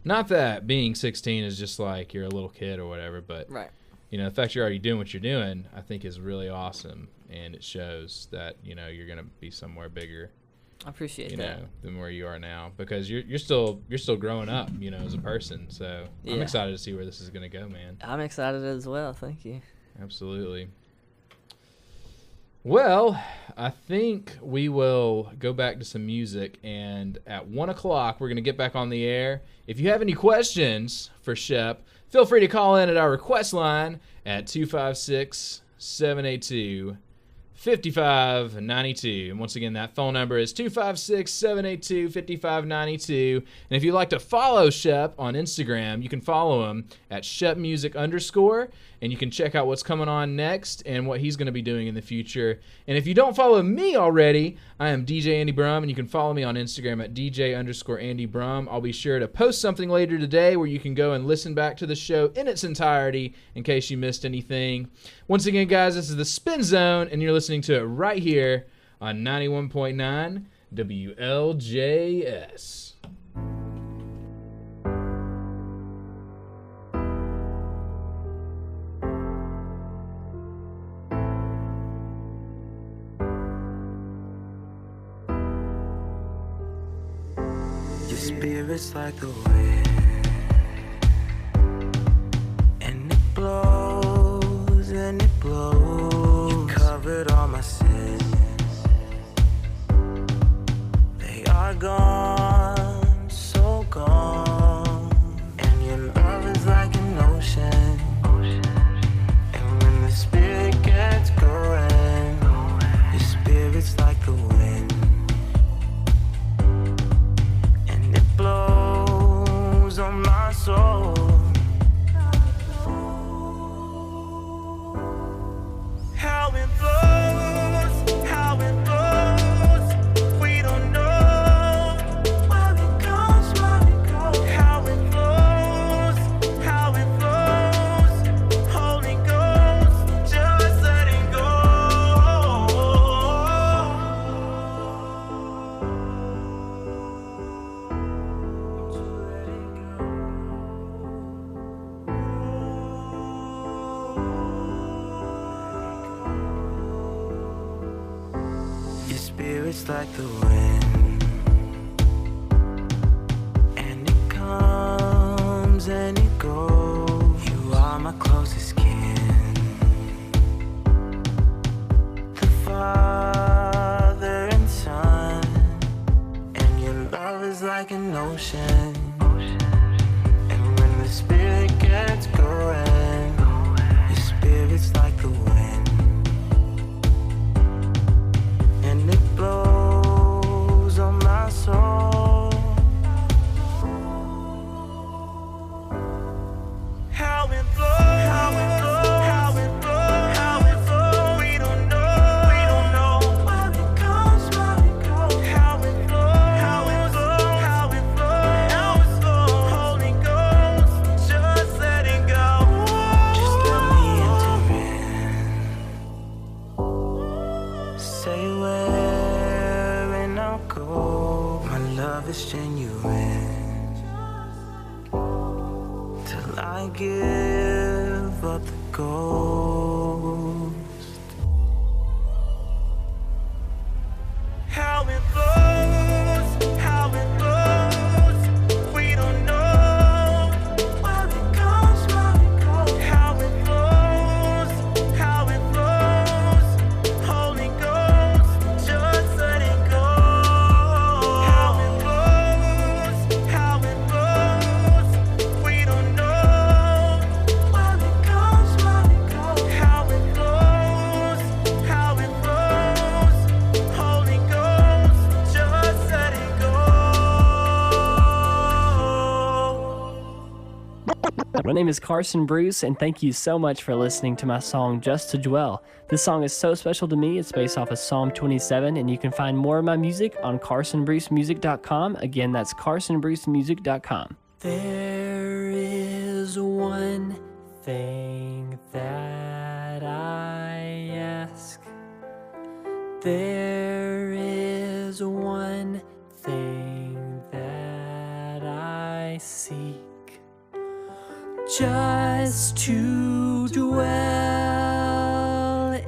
not that being 16 is just like you're a little kid or whatever, but right. You know, the fact you're already doing what you're doing, I think is really awesome, and it shows that, you know, you're gonna be somewhere bigger. I appreciate you that. know, than where you are now, because you're still growing up, you know, as a person. So I'm excited to see where this is gonna go, man. I'm excited as well. Thank you. Absolutely. Well, I think we will go back to some music, and at 1 o'clock we're gonna get back on the air. If you have any questions for Shep, feel free to call in at our request line at 256-782-5592. And once again, that phone number is 256-782-5592. And if you'd like to follow Shep on Instagram, you can follow him at ShepMusic_. And you can check out what's coming on next and what he's going to be doing in the future. And if you don't follow me already, I am DJ Andy Brum, and you can follow me on Instagram at DJ_Andy Brum. I'll be sure to post something later today where you can go and listen back to the show in its entirety in case you missed anything. Once again, guys, this is the Spin Zone, and you're listening to it right here on 91.9 WLJS. Spirit's like the wind, and it blows and it blows. You covered all my sins, they are gone, so gone. And your love is like an ocean, and when the spirit gets going, your spirit's like the wind. Blows on my soul. How it blows, we don't know where it comes, where it goes. How it flows, Holy Ghost, just let it go. It's like the wind, and it comes and it goes. You are my closest kin, the Father and Son, and your love is like an ocean. And when the Spirit gets going, your Spirit's like the wind. And it blows on my soul. How it flows, we don't know where it comes, where it goes. How it flows, Holy Ghost. love is genuine. Till I give up the ghost. How it flows, how it flows. We don't know where it goes, where it goes. How it flows, how it flows. Holy Ghost, just let it go. How it flows, how it flows. We don't know where it goes, where it goes. How it flows, how it flows. Holy Ghost, just let it go. My name is Carson Bruce, and thank you so much for listening to my song Just to Dwell. This song is so special to me. It's based off of Psalm 27, and you can find more of my music on carsonbrucemusic.com. Again, that's carsonbrucemusic.com. There is one thing that I ask. There is one thing that I seek. Just to dwell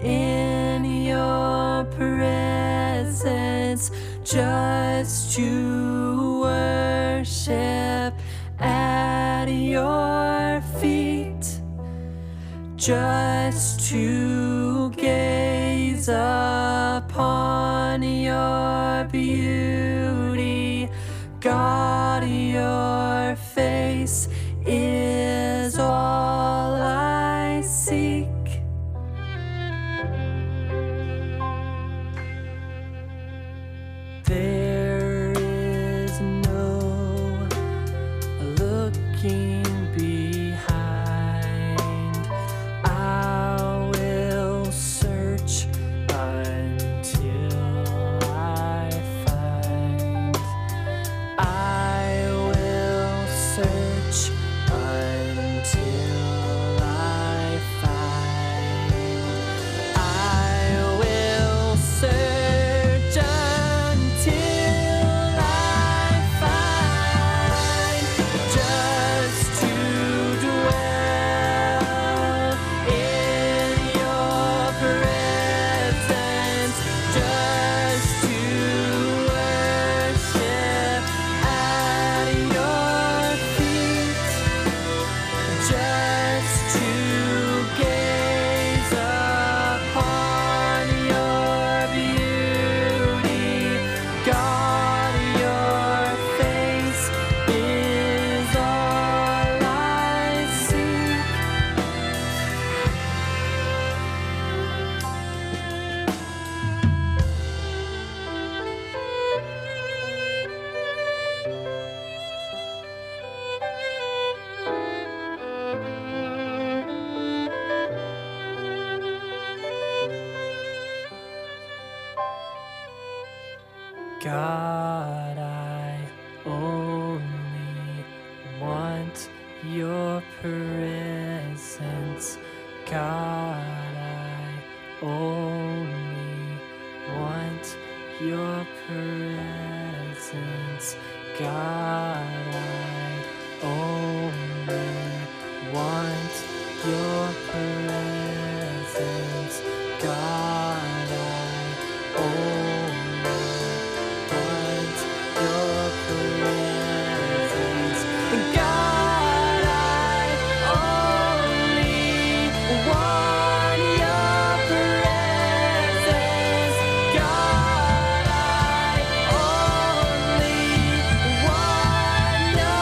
in your presence, just to worship at your feet, just to gaze upon your beauty. God, your face is all I seek. There is no looking behind. I will search until I find. I will search until I find. I will search until I find. Just to dwell in your presence, just to worship at your feet, just to gaze upon your beauty. God, your face is all I seek. God, I only want your presence. God, I only want your presence. God, I only want your presence. God, I only want your presence. God, I only want your presence. God, I only want your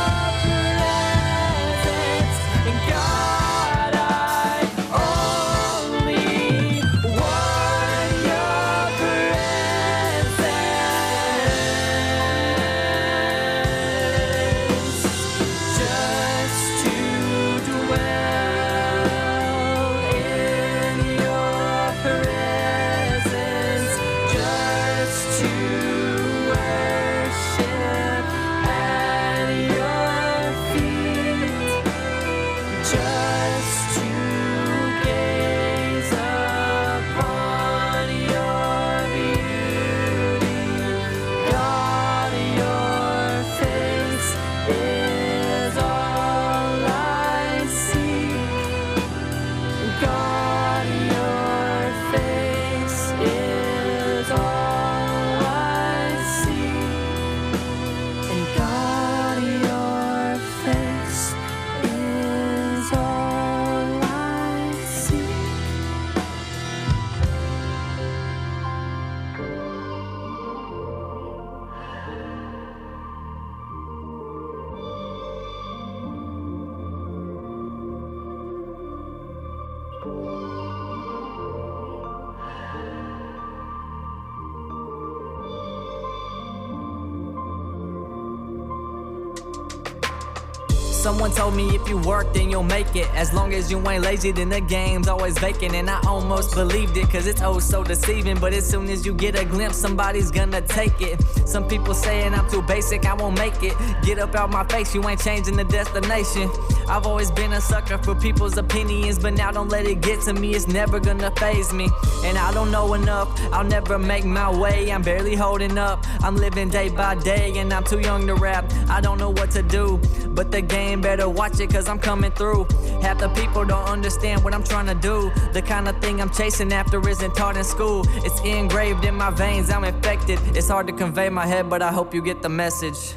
Someone told me if you work, then you'll make it. As long as you ain't lazy, then the game's always vacant. And I almost believed it, cause it's oh so deceiving. But as soon as you get a glimpse, somebody's gonna take it. Some people saying I'm too basic, I won't make it. Get up out my face, you ain't changing the destination. I've always been a sucker for people's opinions, but now don't let it get to me, it's never gonna faze me. And I don't know enough, I'll never make my way. I'm barely holding up, I'm living day by day, and I'm too young to rap. I don't know what to do, but the game better watch it, cause I'm coming through. Half the people don't understand what I'm trying to do. The kind of thing I'm chasing after isn't taught in school. It's engraved in my veins, I'm infected. It's hard to convey my head, but I hope you get the message.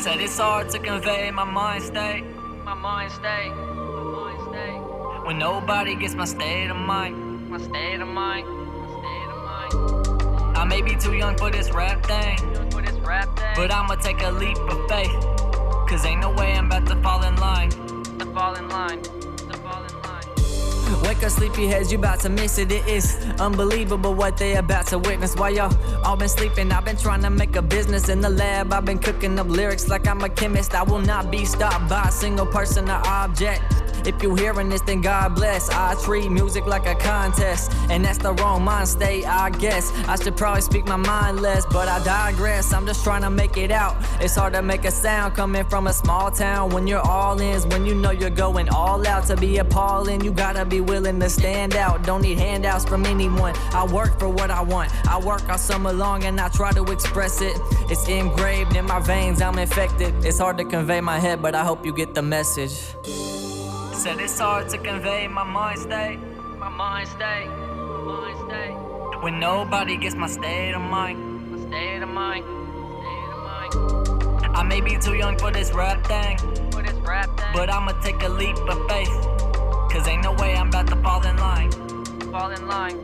Said it's hard to convey my mind state. My mind state. My mind state. When nobody gets my state of mind. My state of mind. My state of mind. I may be too young for this rap thing. But I'ma take a leap of faith. Cause ain't no way I'm about to fall in line. To fall in line. To fall in line. Wake up, sleepyheads, you about to miss it. It is unbelievable what they about to witness. While y'all all been sleeping, I've been trying to make a business in the lab. I've been cooking up lyrics like I'm a chemist. I will not be stopped by a single person or object. If you hearing this, then God bless. I treat music like a contest, and that's the wrong mind state, I guess. I should probably speak my mind less, but I digress. I'm just trying to make it out. It's hard to make a sound coming from a small town. When you're all in, when you know you're going all out. To be appalling, you gotta be willing to stand out. Don't need handouts from anyone. I work for what I want. I work all summer long and I try to express it. It's engraved in my veins, I'm infected. It's hard to convey my head, but I hope you get the message. Said it's hard to convey my mind state. My mind state. My mind state. When nobody gets my state of mind. My state of mind. State of mind. I may be too young for this rap thing. But I'ma take a leap of faith. Cause ain't no way I'm about to fall in line. Fall in line.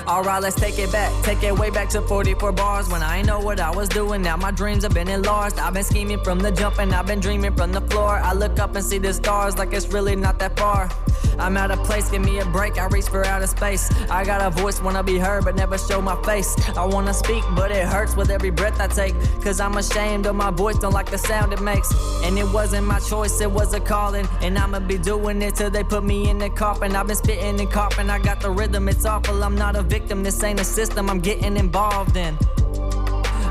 Alright, let's take it back. Take it way back to 44 bars. When I ain't know what I was doing, now my dreams have been enlarged. I've been scheming from the jump and I've been dreaming from the floor. I look up and see the stars like it's really not that far. I'm out of place, give me a break, I reach for outer space. I got a voice, wanna be heard, but never show my face. I wanna speak, but it hurts with every breath I take. Cause I'm ashamed of my voice, don't like the sound it makes. And it wasn't my choice, it was a calling. And I'ma be doing it till they put me in the coffin. I've been spitting and coughing, I got the rhythm, it's awful. I'm not a victim, this ain't a system I'm getting involved in.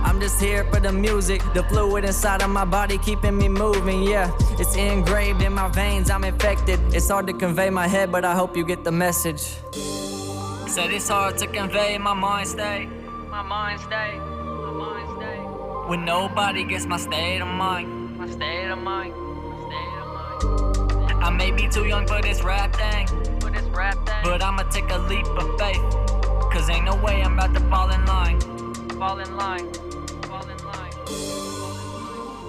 I'm just here for the music, the fluid inside of my body keeping me moving, yeah. It's engraved in my veins, I'm infected. It's hard to convey my head, but I hope you get the message. Said it's hard to convey my mind state. My mind state. My mind state. When nobody gets my state of mind. My state of mind. My state of mind. I may be too young for this rap thing. But I'ma take a leap of faith. Cause ain't no way I'm about to fall in line. Fall in line.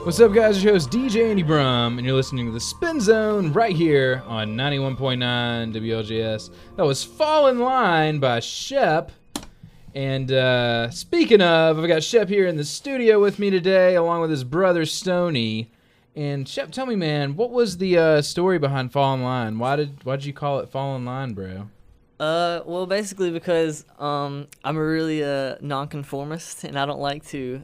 What's up, guys? It's your host, DJ Andy Brum, and you're listening to the Spin Zone right here on 91.9 WLJS. That was Fall in Line by Shep. And speaking of, I've got Shep here in the studio with me today, along with his brother, Stoney. And Shep, tell me, man, what was the story behind Fall in Line? Why'd you call it Fall in Line, bro? Well, basically because I'm a really nonconformist, and I don't like to.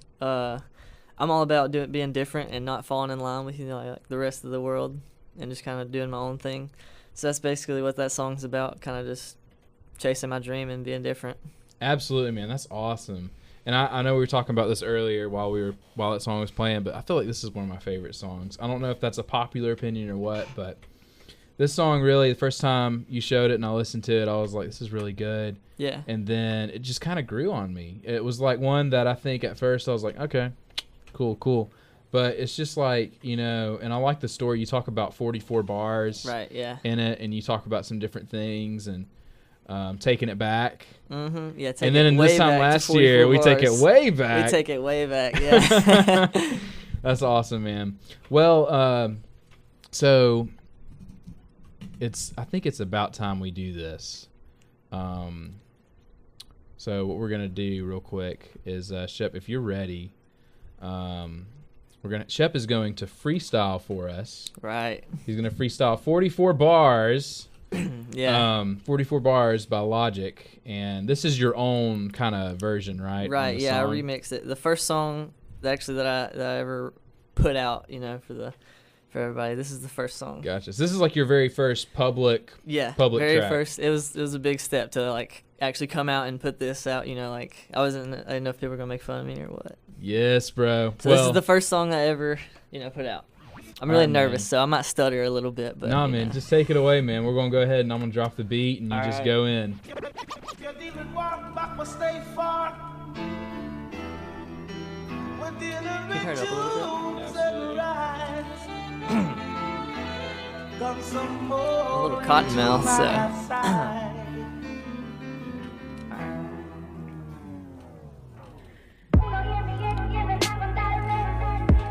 I'm all about being different and not falling in line with like the rest of the world, and just kind of doing my own thing. So that's basically what that song's about. Kind of just chasing my dream and being different. Absolutely, man. That's awesome. And I know we were talking about this earlier while that song was playing, but I feel like this is one of my favorite songs. I don't know if that's a popular opinion or what, but this song really, the first time you showed it and I listened to it, I was like, this is really good. Yeah. And then it just kind of grew on me. It was like one that I think at first I was like, okay, cool. But it's just like, and I like the story. You talk about 44 bars right, yeah. in it, and you talk about some different things and taking it back. Mm-hmm. Yeah, and then in this time last year, we take it way back. We take it way back, yeah. That's awesome, man. Well, so I think it's about time we do this. So what we're gonna do real quick is, Shep, if you're ready, Shep is going to freestyle for us. Right. He's gonna freestyle 44 bars. Yeah. 44 bars by Logic, and this is your own kind of version, right? Right. Yeah, I remixed it. The first song that I ever put out, for for everybody. This is the first song. Gotcha. So this is like your very first public very track. first. It was a big step to like actually come out and put this out. You know, like I didn't know if people were gonna make fun of me or what. Yes, bro. So this is the first song I ever put out. I'm really nervous, so I might stutter a little bit. But nah, man, just take it away, man. We're gonna go ahead and I'm gonna drop the beat and you All just right. go in. Can you turn it up a little bit? A little cotton mouth, so.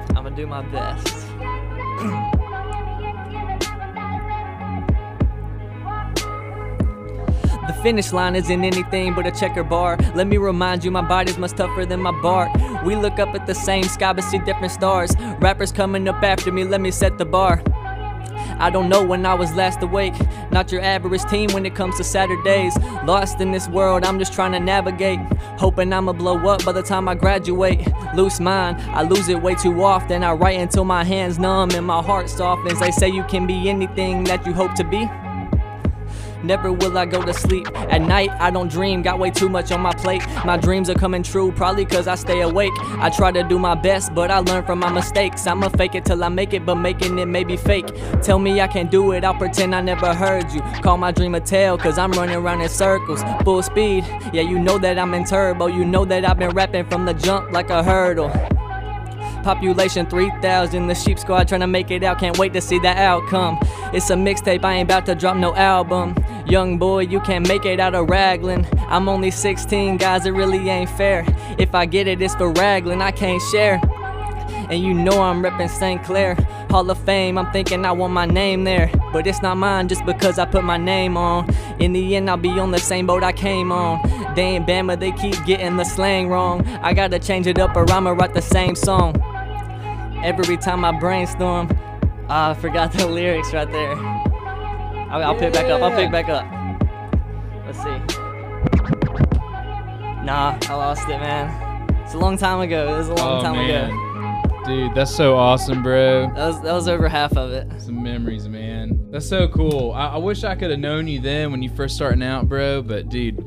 I'm gonna do my best. The finish line isn't anything but a checker bar. Let me remind you, my body's much tougher than my bark. We look up at the same sky but see different stars. Rappers coming up after me, let me set the bar. I don't know when I was last awake. Not your average team when it comes to Saturdays. Lost in this world, I'm just trying to navigate. Hoping I'ma blow up by the time I graduate. Loose mind, I lose it way too often. I write until my hands numb and my heart softens. They say you can be anything that you hope to be. Never will I go to sleep. At night, I don't dream, got way too much on my plate. My dreams are coming true, probably cause I stay awake. I try to do my best, but I learn from my mistakes. I'ma fake it till I make it, but making it may be fake. Tell me I can't do it, I'll pretend I never heard you. Call my dream a tale, cause I'm running around in circles. Full speed, yeah, you know that I'm in turbo. You know that I've been rapping from the jump like a hurdle. Population 3,000, the sheep squad trying to make it out. Can't wait to see that outcome. It's a mixtape, I ain't about to drop no album. Young boy, you can't make it out of Raglan. I'm only 16, guys, it really ain't fair. If I get it, it's for Raglan, I can't share. And you know I'm reppin' St. Clair. Hall of Fame, I'm thinking I want my name there. But it's not mine just because I put my name on. In the end, I'll be on the same boat I came on. They ain't Bama, they keep getting the slang wrong. I gotta change it up or I'ma write the same song. Every time I brainstorm, I forgot the lyrics right there. I'll pick back up, I'll pick back up. Let's see. Nah, I lost it, man. It's a long time ago, it was a long time ago. Dude, that's so awesome, bro. That was over half of it. Some memories, man. That's so cool. I wish I could have known you then when you first starting out, bro. But dude,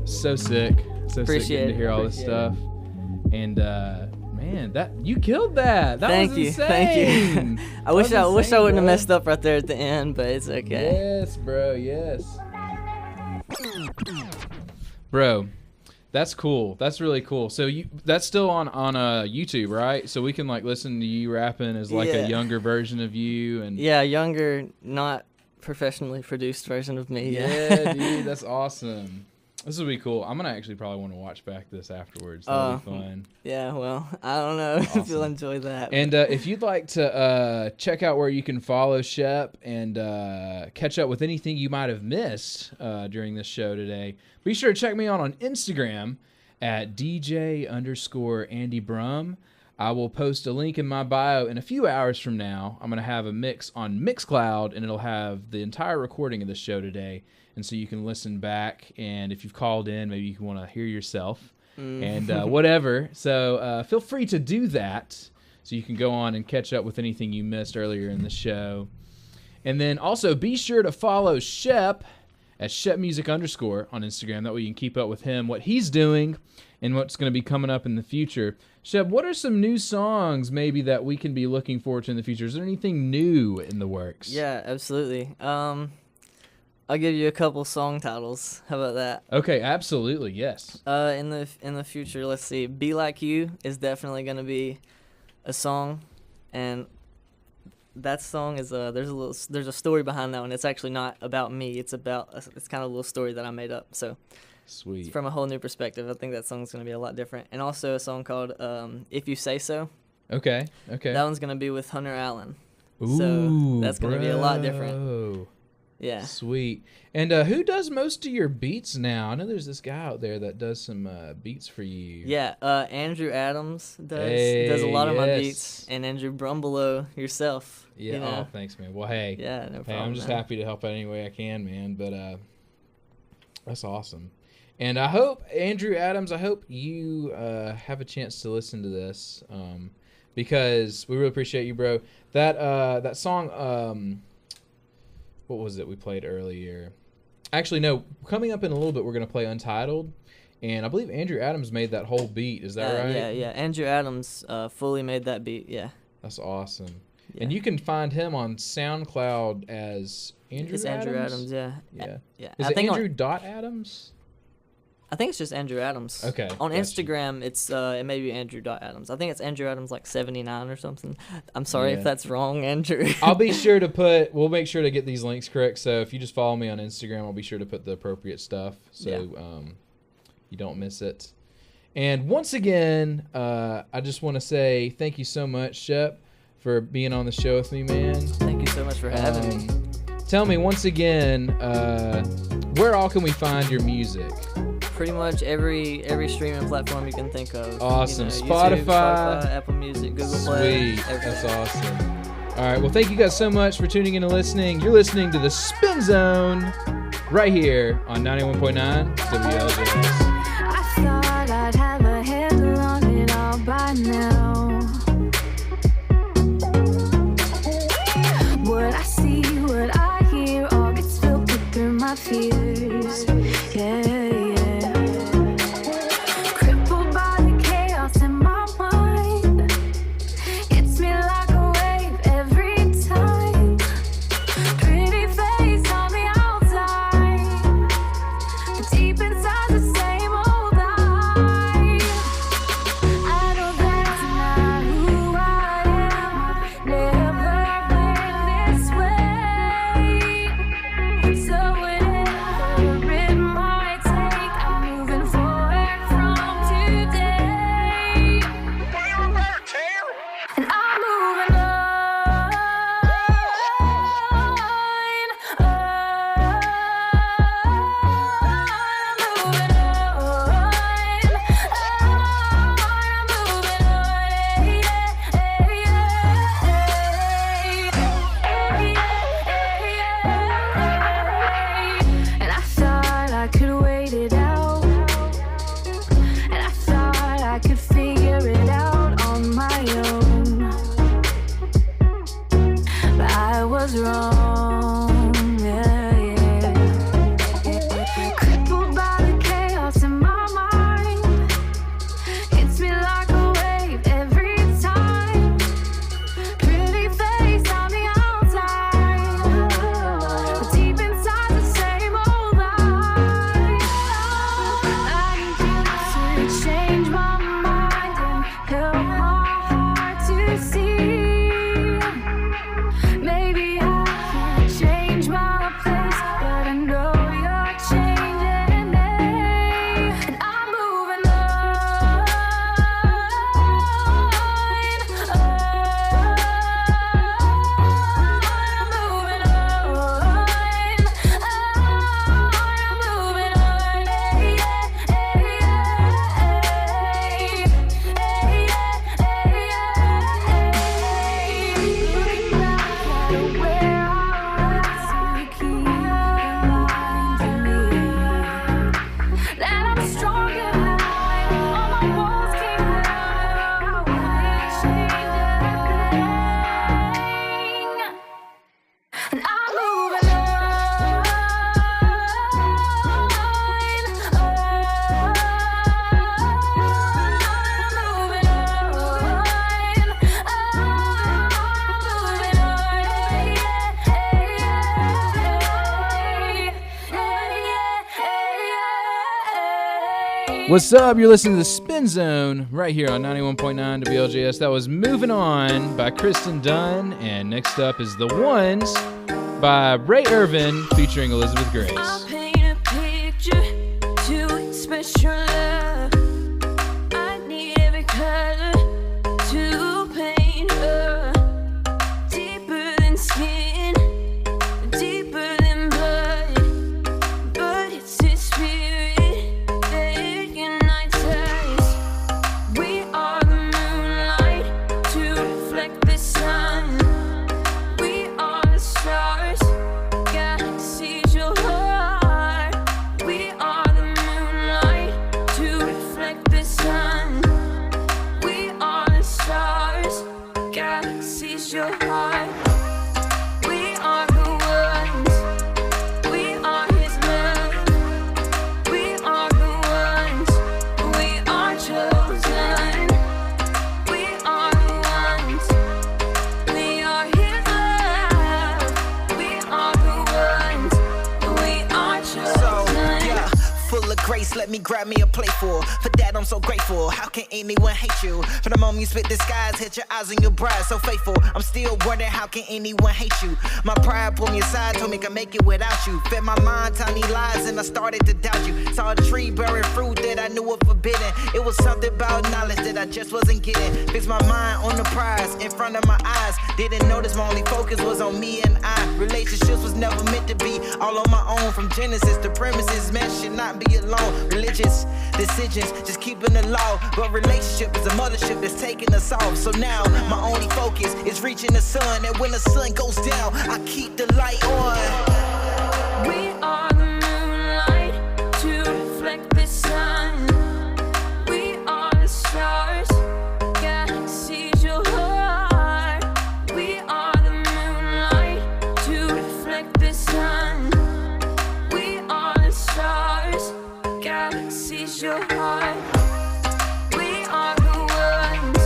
so sick. So sick getting to hear all this stuff. And man, that you killed that. That was insane. Thank you. I wish I wouldn't have messed up right there at the end, but it's okay. Yes, bro. Yes. Bro, that's cool. That's really cool. So that's still on YouTube, right? So we can like listen to you rapping as like a younger version of you and younger, not professionally produced version of me. Yeah, dude, that's awesome. This will be cool. I'm gonna actually probably want to watch back this afterwards. That'll be fun. Yeah, well, I don't know if you'll enjoy that. And if you'd like to check out where you can follow Shep and catch up with anything you might have missed during this show today, be sure to check me out on Instagram at DJ_Andy Brum. I will post a link in my bio in a few hours from now. I'm going to have a mix on Mixcloud, and it'll have the entire recording of the show today. And so you can listen back, and if you've called in, maybe you want to hear yourself and whatever. So feel free to do that so you can go on and catch up with anything you missed earlier in the show. And then also be sure to follow Shep at ShepMusic_ on Instagram. That way you can keep up with him, what he's doing, and what's going to be coming up in the future. Shep, what are some new songs maybe that we can be looking forward to in the future? Is there anything new in the works? Yeah, absolutely. I'll give you a couple song titles. How about that? Okay, absolutely, yes. In the future, let's see. Be Like You is definitely gonna be a song, and that song is there's a story behind that one. It's actually not about me. It's kind of a little story that I made up. So sweet. From a whole new perspective, I think that song's gonna be a lot different. And also a song called If You Say So. Okay. That one's gonna be with Hunter Allen. Ooh, so that's gonna be a lot different. Yeah. Sweet. And who does most of your beats now? I know there's this guy out there that does some beats for you. Yeah, Andrew Adams does a lot of my beats, and Andrew Brumbelow yourself. Yeah, you know. Oh, thanks, man. Well, hey. Yeah, no problem. Hey, I'm just happy to help out any way I can, man. But that's awesome. And I hope, Andrew Adams, I hope you have a chance to listen to this because we really appreciate you, bro. That song, what was it we played earlier? Actually, no, coming up in a little bit, we're going to play Untitled. And I believe Andrew Adams made that whole beat. Is that right? Yeah. Andrew Adams fully made that beat, yeah. That's awesome. Yeah. And you can find him on SoundCloud as Andrew It's Adams? Andrew Adams, yeah. Yeah. I Is it think Andrew dot Adams? I think it's just Andrew Adams. Okay, On gotcha. Instagram, it's it may be Andrew Adams. I think it's Andrew Adams like 79 or something. I'm sorry Yeah. if that's wrong, Andrew. I'll be sure to we'll make sure to get these links correct. So if you just follow me on Instagram, I'll be sure to put the appropriate stuff so you don't miss it. And once again, I just want to say thank you so much, Shep, for being on the show with me, man. Thank you so much for having me. Tell me once again, where all can we find your music? Pretty much every streaming platform you can think of. Awesome. YouTube, Spotify, Apple Music, Google Play. Sweet. Everything. That's awesome. All right. Well, thank you guys so much for tuning in and listening. You're listening to the Spin Zone right here on 91.9 WLJS. I thought I'd have a handle on it all by now. What I see, what I hear, all gets filtered through my fears. Yeah. Crippled by the chaos in my mind. Hits me like a wave every time. Pretty face on the outside, but deep inside the same old lie. I know that's not who I am. Never been this way. So whatever it might take, I'm moving forward from today. And I'm moving on. And I thought I could wait it out. And I thought I could figure it out on my own. But I was wrong. Yeah. Crippled by the chaos in my mind. Hits me like a wave every time. Pretty face on the outside, but deep inside the same old lie. I need you to change my mind and help my heart to see. Maybe I can't change my place, but I know you're changing me. And I'm moving on. I'm moving on. I'm moving on. Looking back at where I was, you keep reminding me that I'm stronger now. All my walls came down. I wouldn't change a thing. And I'm moving on. I'm moving on. What's up? You're listening to the Spin Zone right here on 91.9 WLJS. That was Moving On by Kristen Dunn. And next up is The Ones by Ray Irvin featuring Elizabeth Grace. I'll paint a picture to express your love. I need every color to paint her. Deeper than skin, deeper than blood. But it's his spirit that unites us. We are the moonlight to reflect the sun. We are the stars, galaxies you'll hold. sees your heart. We are the ones. We are his love. We are the ones. We are chosen. We are the ones. We are his love. We are the ones. We are chosen. So, yeah, full of grace, let me grab me a playful. For that, I'm so grateful. How can anyone hate you? From the moment you spit disguise, hit your eyes and your bride, so faithful. I'm still wondering, how can anyone hate you? My pride pulled me aside, told me I can make it without you. Fed my mind tiny lies, and I started to doubt you. Saw a tree bearing fruit that I knew was forbidden. It was something about knowledge that I just wasn't getting. Fixed my mind on the prize in front of my eyes. Didn't notice my only focus was on me and I. Relationships was never meant to be all on my own. From Genesis to premises, man should not be alone. Religious decisions, just keeping the law. But relationship is a mothership that's taking us off. So now my only focus is reaching the sun. And when the sun goes down, I keep the light on. We are the moonlight to reflect the sun. We are the stars, galaxies your heart. We are the moonlight to reflect the sun. We are the stars, galaxies your heart. We are the ones.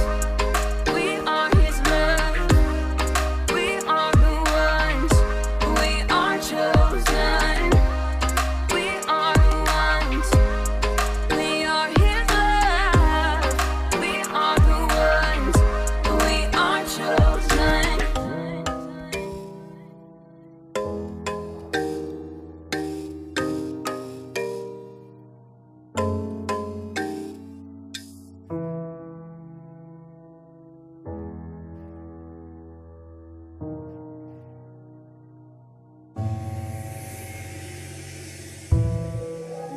We are his love. We are the ones. We are chosen. We are the ones. We are his love. We are the ones. We are chosen.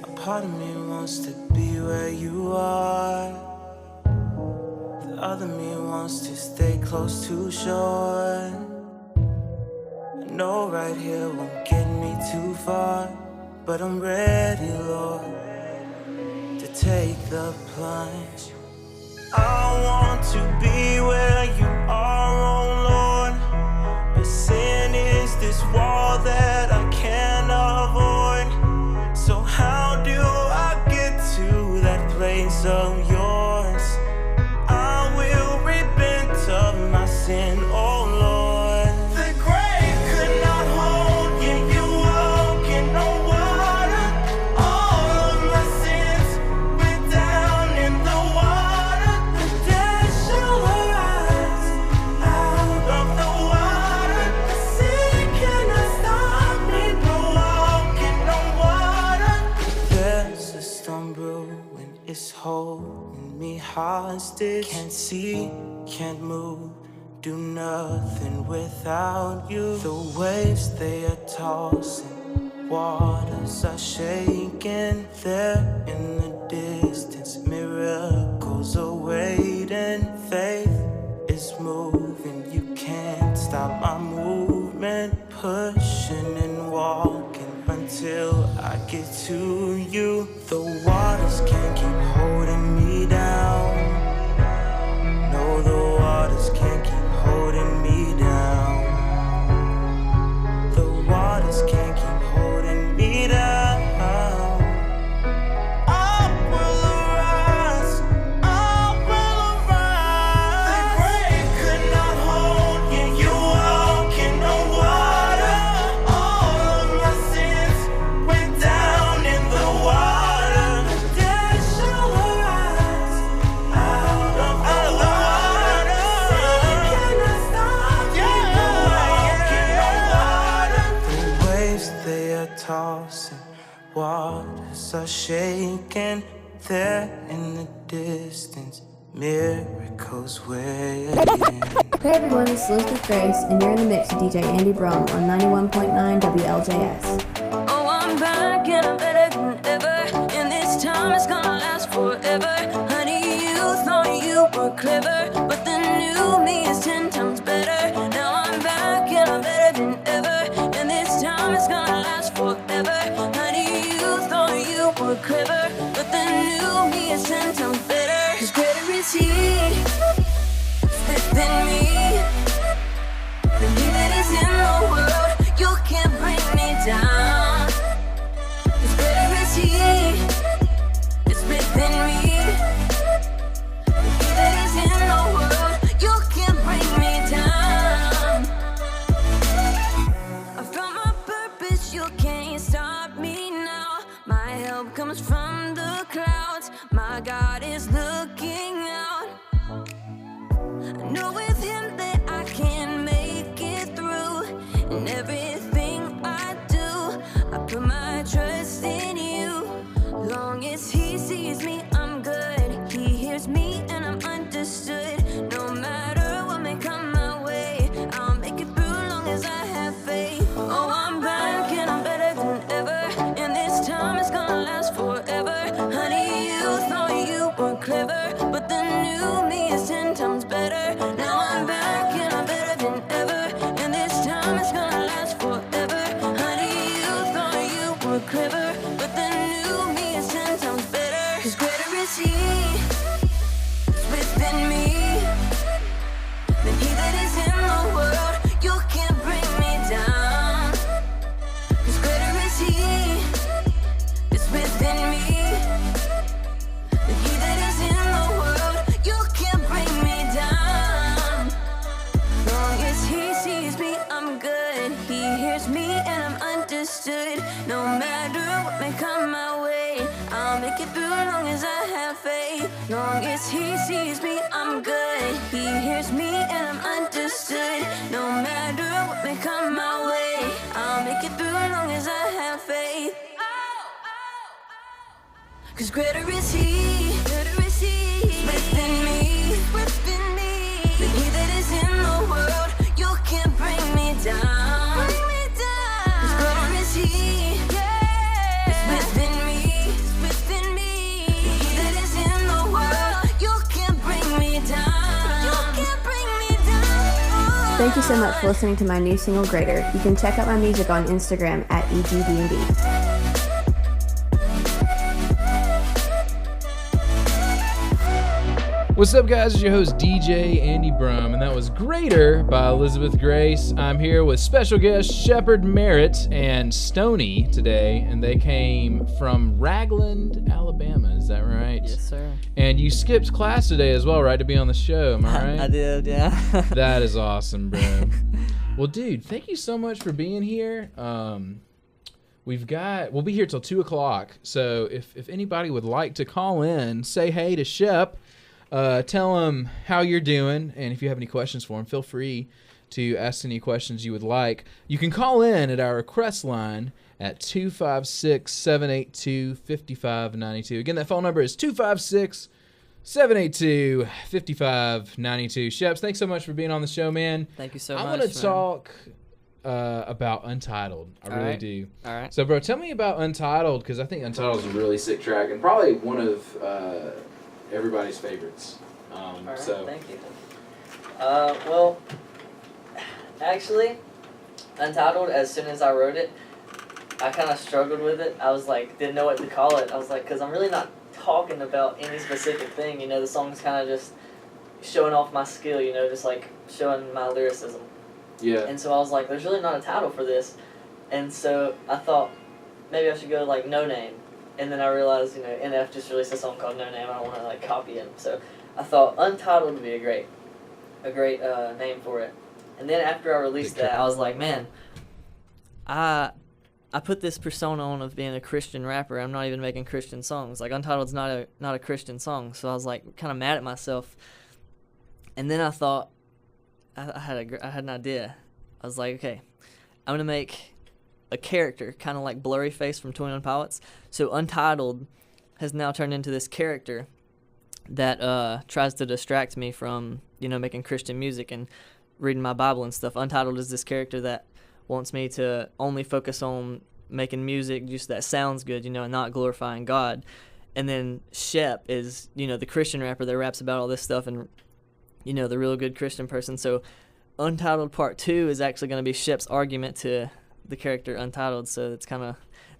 A part of me wants to be where you are. The other me wants to stay close to shore. I know right here won't get me too far, but I'm ready, Lord, to take the plunge. I want to be where you are, oh Lord, but sin is this wall that I can't avoid. So how do I get to that place of yours? I will repent of my sin, oh Lord. The grave could not hold you, you walk in the water. All of my sins went down in the water. The dead shall arise out of the water. The sea cannot stop me, no walk in the water. There's a storm brewing, it's holding me hostage. Can't see, can't move, do nothing without you. The waves, they are tossing, waters are shaking. There in the distance, miracles are waiting. Faith is moving, you can't stop my movement. Pushing and walking until I get to you. The waters can't keep holding me down. No, the waters can't keep holding me down. The waters can't keep holding me down. I will arise, I will arise. The grave could not hold you, you walk in the water. All of my sins went down in the water. The dead shall arise out of the water. Sin cannot stop me, no walk in the water. The waves, they are tossing, waters are shaking. There in the distance, miracles waiting. Hey everyone, it's Elizabeth Grace, and you're in the mix with DJ Andy Brum on 91.9 WLJS. Oh, I'm back and I'm better than ever. And this time it's gonna last forever. Honey, you thought you were clever, but the new me is 10 times better. Now I'm back and I'm better than ever. And this time it's gonna last forever. Honey, you thought you were clever, but the new me is 10 times better. 'Cause greater is he than me. Long as he sees me, I'm good. He hears me and I'm understood. No matter what may come my way, I'll make it through long as I have faith. 'Cause greater is he within me, than he that is in the world. You can't bring me down. 'Cause greater is he within me, than he that is in the world. You can't bring me down. You can't bring me down. Thank you so much for listening to my new single, Greater. You can check out my music on Instagram at EGDND. What's up, guys? It's your host, DJ Andy Brum, and that was Greater by Elizabeth Grace. I'm here with special guests Shepard Merritt and Stoney today, and they came from Ragland, Alabama. Is that right? Yes, sir. And you skipped class today as well, right, to be on the show, am I right? I did, yeah. That is awesome, bro. Well, dude, thank you so much for being here. We'll be here till 2 o'clock, so if anybody would like to call in, say hey to Shep. Tell him how you're doing, and if you have any questions for him, feel free to ask any questions you would like. You can call in at our request line at 256-782-5592. Again, that phone number is 256-782-5592. Sheps, thanks so much for being on the show, man. Thank you so much. I want to talk about Untitled. I All really right. do. All right. So, bro, tell me about Untitled, because I think Untitled is a really sick track, and probably one of everybody's favorites. All right, So thank you. Well, actually, Untitled, as soon as I wrote it, I kind of struggled with it. I was like, didn't know what to call it. I was like, because I'm really not talking about any specific thing. You know, the song's kind of just showing off my skill, you know, just like showing my lyricism. Yeah. And so I was like, there's really not a title for this. And so I thought maybe I should go like No Name. And then I realized, you know, NF just released a song called No Name. I don't want to like copy him. So I thought Untitled would be a great name for it. And then after I released that, I was like, man, I put this persona on of being a Christian rapper. I'm not even making Christian songs. Like Untitled's not a Christian song. So I was like kind of mad at myself. And then I thought I had an idea. I was like, okay, I'm gonna make a character, kind of like Blurryface from 21 Pilots. So Untitled has now turned into this character that tries to distract me from, you know, making Christian music and reading my Bible and stuff. Untitled is this character that wants me to only focus on making music just that sounds good, you know, and not glorifying God. And then Shep is, you know, the Christian rapper that raps about all this stuff and, you know, the real good Christian person. So Untitled Part 2 is actually going to be Shep's argument to the character Untitled, so it's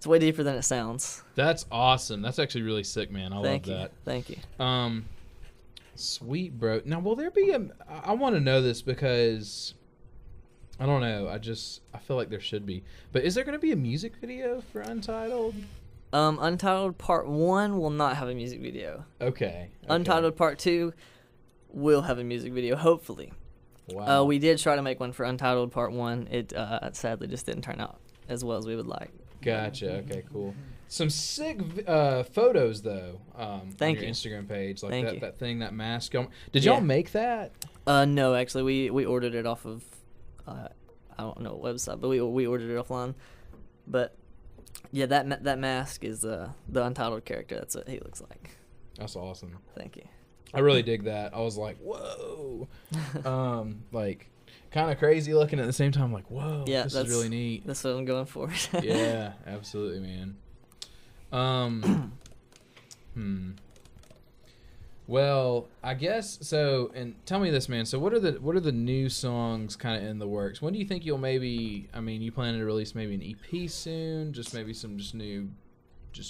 way deeper than it sounds. That's awesome. That's actually really sick, man. I love that. Thank you. Sweet, bro. Now, will there be I want to know this because I don't know. I feel like there should be. But is there going to be a music video for Untitled? Untitled Part 1 will not have a music video. Okay. Untitled Part 2 will have a music video, hopefully. Wow. We did try to make one for Untitled Part 1. It sadly just didn't turn out as well as we would like. Gotcha. Okay, cool. Some sick photos, though, Thank on your you. Instagram page. Like Thank you. that thing, that mask. Did y'all make that? No, actually, we ordered it off of, I don't know what website, but we ordered it offline. But, yeah, that mask is the Untitled character. That's what he looks like. That's awesome. Thank you. I really dig that. I was like, whoa. Like, kind of crazy looking at the same time. Like, whoa, Yeah, this is really neat. That's what I'm going for. Yeah, absolutely, man. Well, I guess so. And tell me this, man. So, what are the new songs kind of in the works? When do you think you'll maybe? I mean, you planning to release maybe an EP soon? Just maybe some new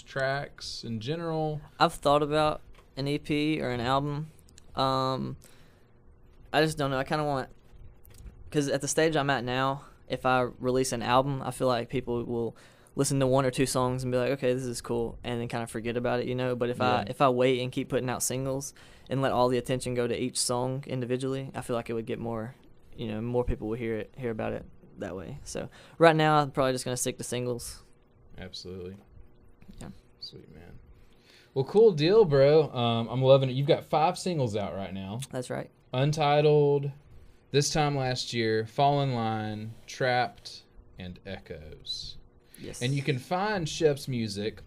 tracks in general. I've thought about an EP or an album. I just don't know. I kind of want, because at the stage I'm at now, if I release an album, I feel like people will listen to one or two songs and be like, okay, this is cool, and then kind of forget about it, you know. But if I wait and keep putting out singles and let all the attention go to each song individually, I feel like it would get more, you know, more people will hear about it that way. So right now, I'm probably just gonna stick to singles. Absolutely. Yeah. Sweet, man. Well, cool deal, bro. I'm loving it. You've got 5 singles out right now. That's right. Untitled, This Time Last Year, Fall in Line, Trapped, and Echoes. Yes. And you can find Shep's music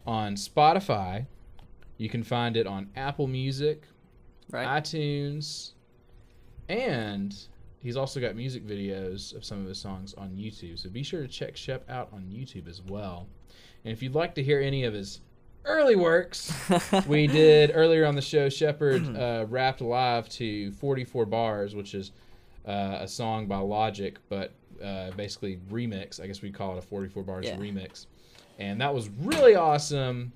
on Spotify. You can find it on Apple Music, iTunes, and he's also got music videos of some of his songs on YouTube. So be sure to check Shep out on YouTube as well. And if you'd like to hear any of his early works, we did earlier on the show, Shepard rapped live to 44 Bars, which is a song by Logic, but basically remix. I guess we'd call it a 44 Bars remix. And that was really awesome.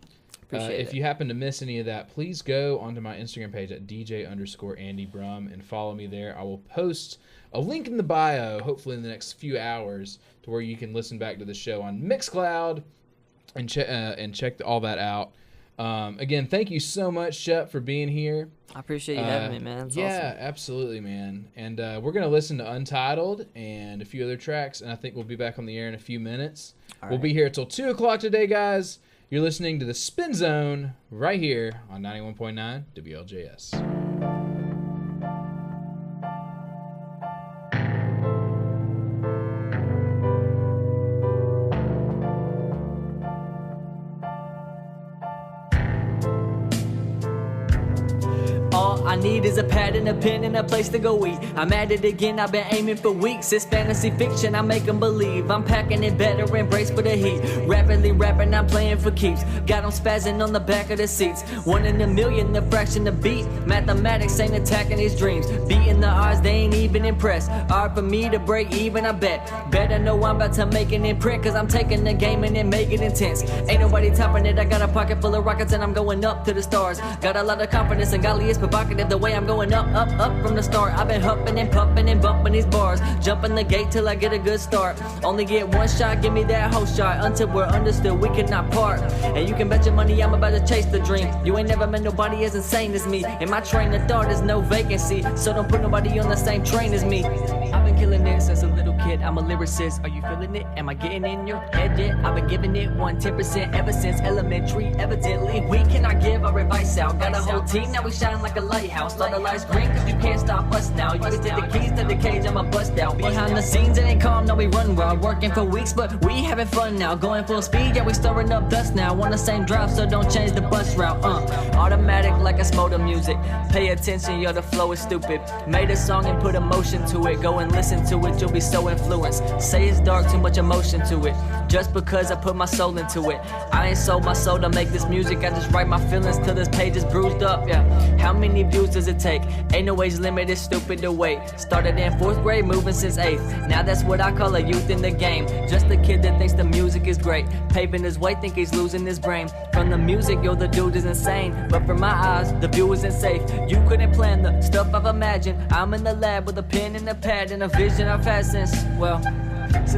If you happen to miss any of that, please go onto my Instagram page at DJ_Andy Brum and follow me there. I will post a link in the bio, hopefully in the next few hours, to where you can listen back to the show on Mixcloud and check all that out. Again, thank you so much, Shep, for being here. I appreciate you having me, man. It's awesome. Absolutely, man. And we're going to listen to Untitled and a few other tracks, and I think we'll be back on the air in a few minutes. We'll be here till 2 o'clock today, guys. You're listening to the Spin Zone right here on 91.9 WLJS. All I need is a pad and a pen and a place to go eat. I'm at it again, I've been aiming for weeks. It's fantasy fiction, I make them believe. I'm packing it better and brace for the heat. Rapidly rapping, I'm playing for keeps. Got them spazzing on the back of the seats. 1 in a million, the fraction of beat. Mathematics ain't attacking these dreams. Beating the odds, they ain't even impressed. Hard for me to break even, I bet. Better know I'm about to make an imprint, cause I'm taking the game and then make it intense. Ain't nobody topping it, I got a pocket full of rockets and I'm going up to the stars. Got a lot of confidence and golly, it's provocative the way I'm going up from the start. I've been huffing and puffing and bumping these bars, jumping the gate till I get a good start. Only get one shot, give me that whole shot. Until we're understood, we cannot part. And you can bet your money I'm about to chase the dream. You ain't never met nobody as insane as me. In my train of thought there's no vacancy, so don't put nobody on the same train as me. I've been killing it since a little kid, I'm a lyricist. Are you feeling it? Am I getting in your head yet? I've been giving it 110% ever since elementary. Evidently we cannot give our advice out. Got a whole team, now we shine like a lighthouse. All the lights green cause you can't stop us now. You can take the keys to the cage, I'ma bust out. Behind the scenes it ain't calm, no we run wild. Working for weeks but we having fun now. Going full speed, yeah we stirring up dust now. On the same drive so don't change the bus route. Automatic like a motor music. Pay attention, yo the flow is stupid. Made a song and put emotion to it. Go and listen to it, you'll be so influenced. Say it's dark, too much emotion to it. Just because I put my soul into it. I ain't sold my soul to make this music. I just write my feelings till this page is bruised up, yeah. How many views does it take? Ain't no age limit, it's stupid to wait. Started in 4th grade, moving since 8th. Now that's what I call a youth in the game. Just a kid that thinks the music is great. Paving his way, think he's losing his brain. From the music, yo, the dude is insane. But from my eyes, the view isn't safe. You couldn't plan the stuff I've imagined. I'm in the lab with a pen and a pad and a vision I've had since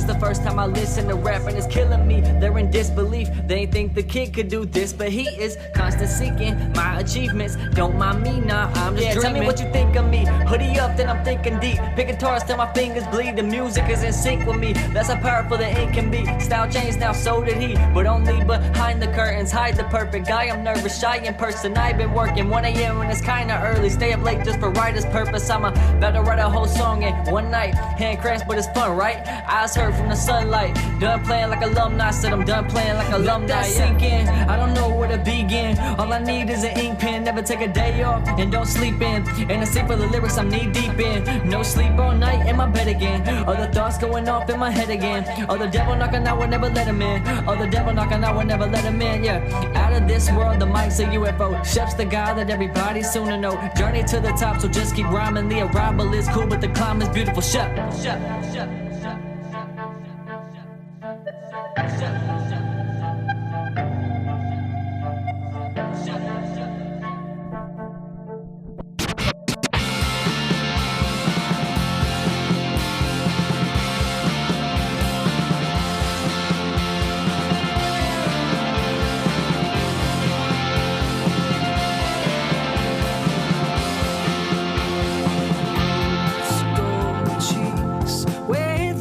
the first time I listened to rap, and it's killing me. They're in disbelief. They ain't think the kid could do this, but he is constant seeking my achievements. Don't mind me, nah, I'm just dreaming. Tell me what you think of me. Hoodie up, then I'm thinking deep. Pick guitars till my fingers bleed. The music is in sync with me. That's how powerful the ink can be. Style changed now, so did he. But only behind the curtains, hide the perfect guy. I'm nervous, shy in person. I've been working 1 a.m. when it's kinda early. Stay up late just for writer's purpose. I'm about to write a whole song in one night. Hand cramps, but it's fun, right? Eyes hurt from the sunlight. Done playing like alumni. Said I'm done playing like alumni. Let that sink in. I don't know where to begin. All I need is an ink pen. Never take a day off and don't sleep in. And the sleep for the lyrics I'm knee deep in. No sleep all night in my bed again. All the thoughts going off in my head again. Oh, the devil knocking, I will never let him in. Oh, the devil knocking, I will never let him in. Yeah, out of this world, the mic's a UFO. Shep's the guy that everybody soon to know. Journey to the top, so just keep rhyming. The arrival is cool, but the climb is beautiful. Shep. Cheeks with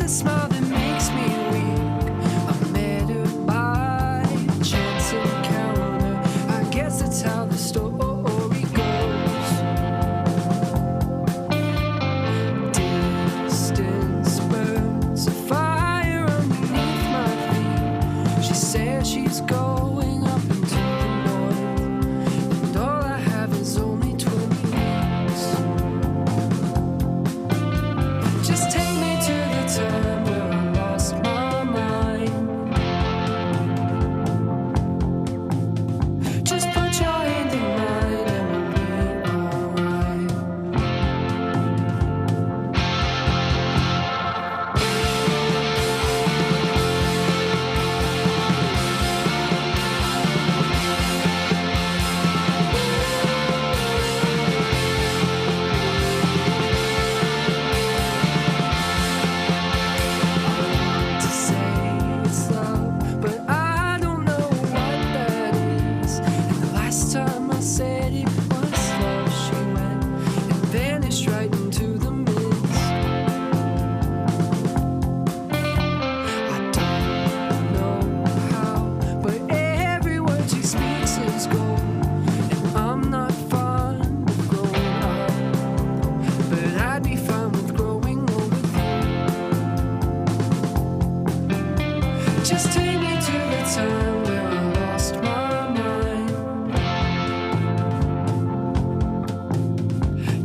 time where I lost my mind.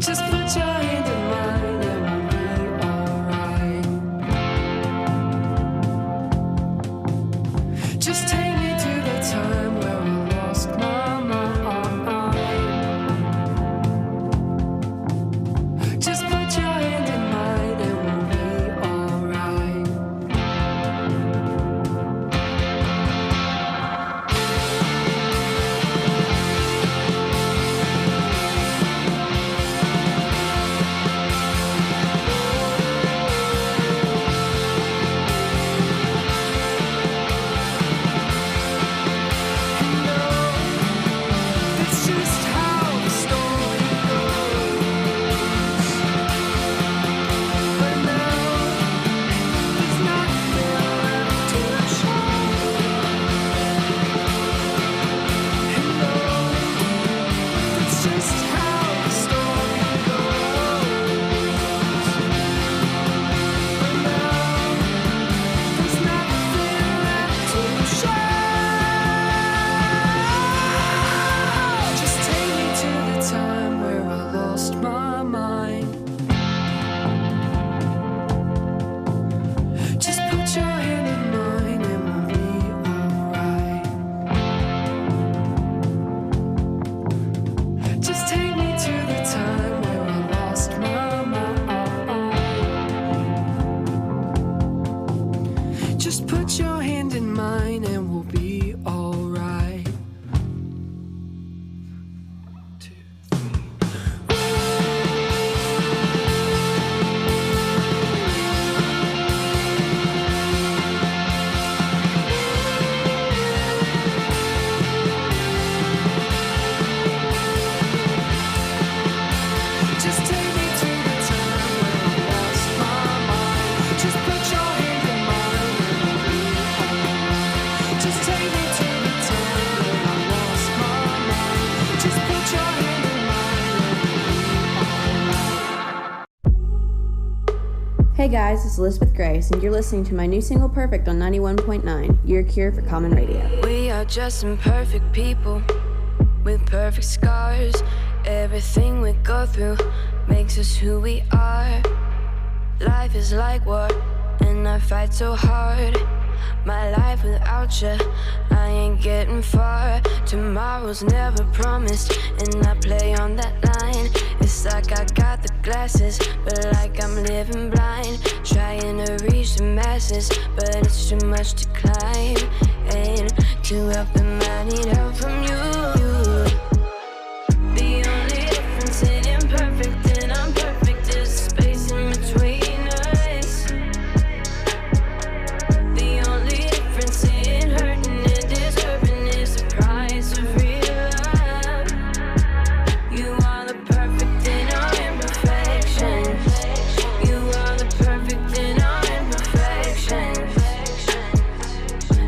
Just put your hand in mine and we'll be alright. Just take me to the time where I lost my mind. Just put your hand in mine and we'll be alright. That's just how the story goes. But now there's nothing left to show. And no, that's just how the story goes. But now there's nothing left to show. Just take me to the time where I lost my mind. Just put your hand in mine and we'll be alright. Just take me to the time where I lost my mind. Just put your hand in mine and we'll be alright. Just take me to the time where I lost my mind. Just put your hand in mine and we'll be alright. Just take me to the time where I lost my mind. Just put your hand in mine and we'll be alright. Hey guys, it's Elizabeth Grace, and you're listening to my new single Perfect on 91.9, your cure for common radio. We are just imperfect people with perfect scars. Everything we go through makes us who we are. Life is like war, and I fight so hard. My life without you, I ain't getting far. Tomorrow's never promised, and I play on that line. It's like I got the glasses, but like I'm living blind. Trying to reach the masses, but it's too much to climb. And to help them, I need help from you. The only difference in imperfect and I'm perfect is the space in between us. The only difference in hurting and deserving is the price of real love. You are the perfect in our imperfections. You are the perfect in our imperfections.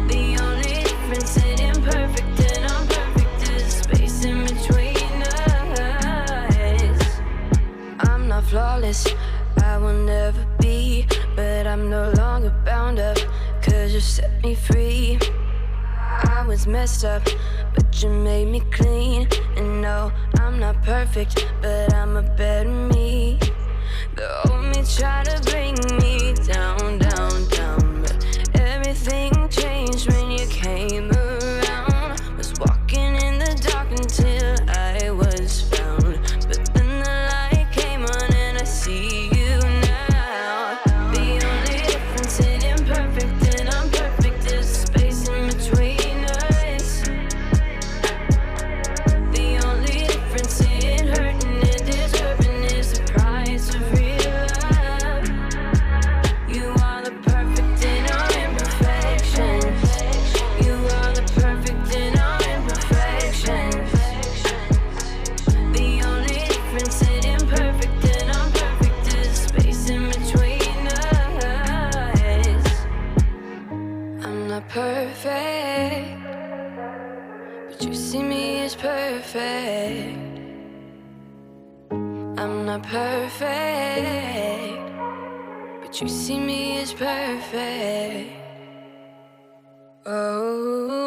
The only difference in imperfect and I'm perfect is the space in between us. I'm not flawless, I will never be, but I'm no longer bound up, 'cause you set me free. I was messed up, but you made me clean. And no, I'm not perfect, but I'm a better me. The old me tried to bring me down, down, down, but everything changed when you came around. Was walking in the dark until I was found, but then the light came on and I see you now. The only difference in imperfect and I'm perfect is the space in between us. The only difference in hurting and deserving is the price of real love. You are the perfect in our imperfections. You are the perfect in our imperfections. The only difference in imperfect and I'm perfect is the space in between us. I'm not perfect, but you see me as perfect. I'm not perfect, but you see me as perfect. Oh.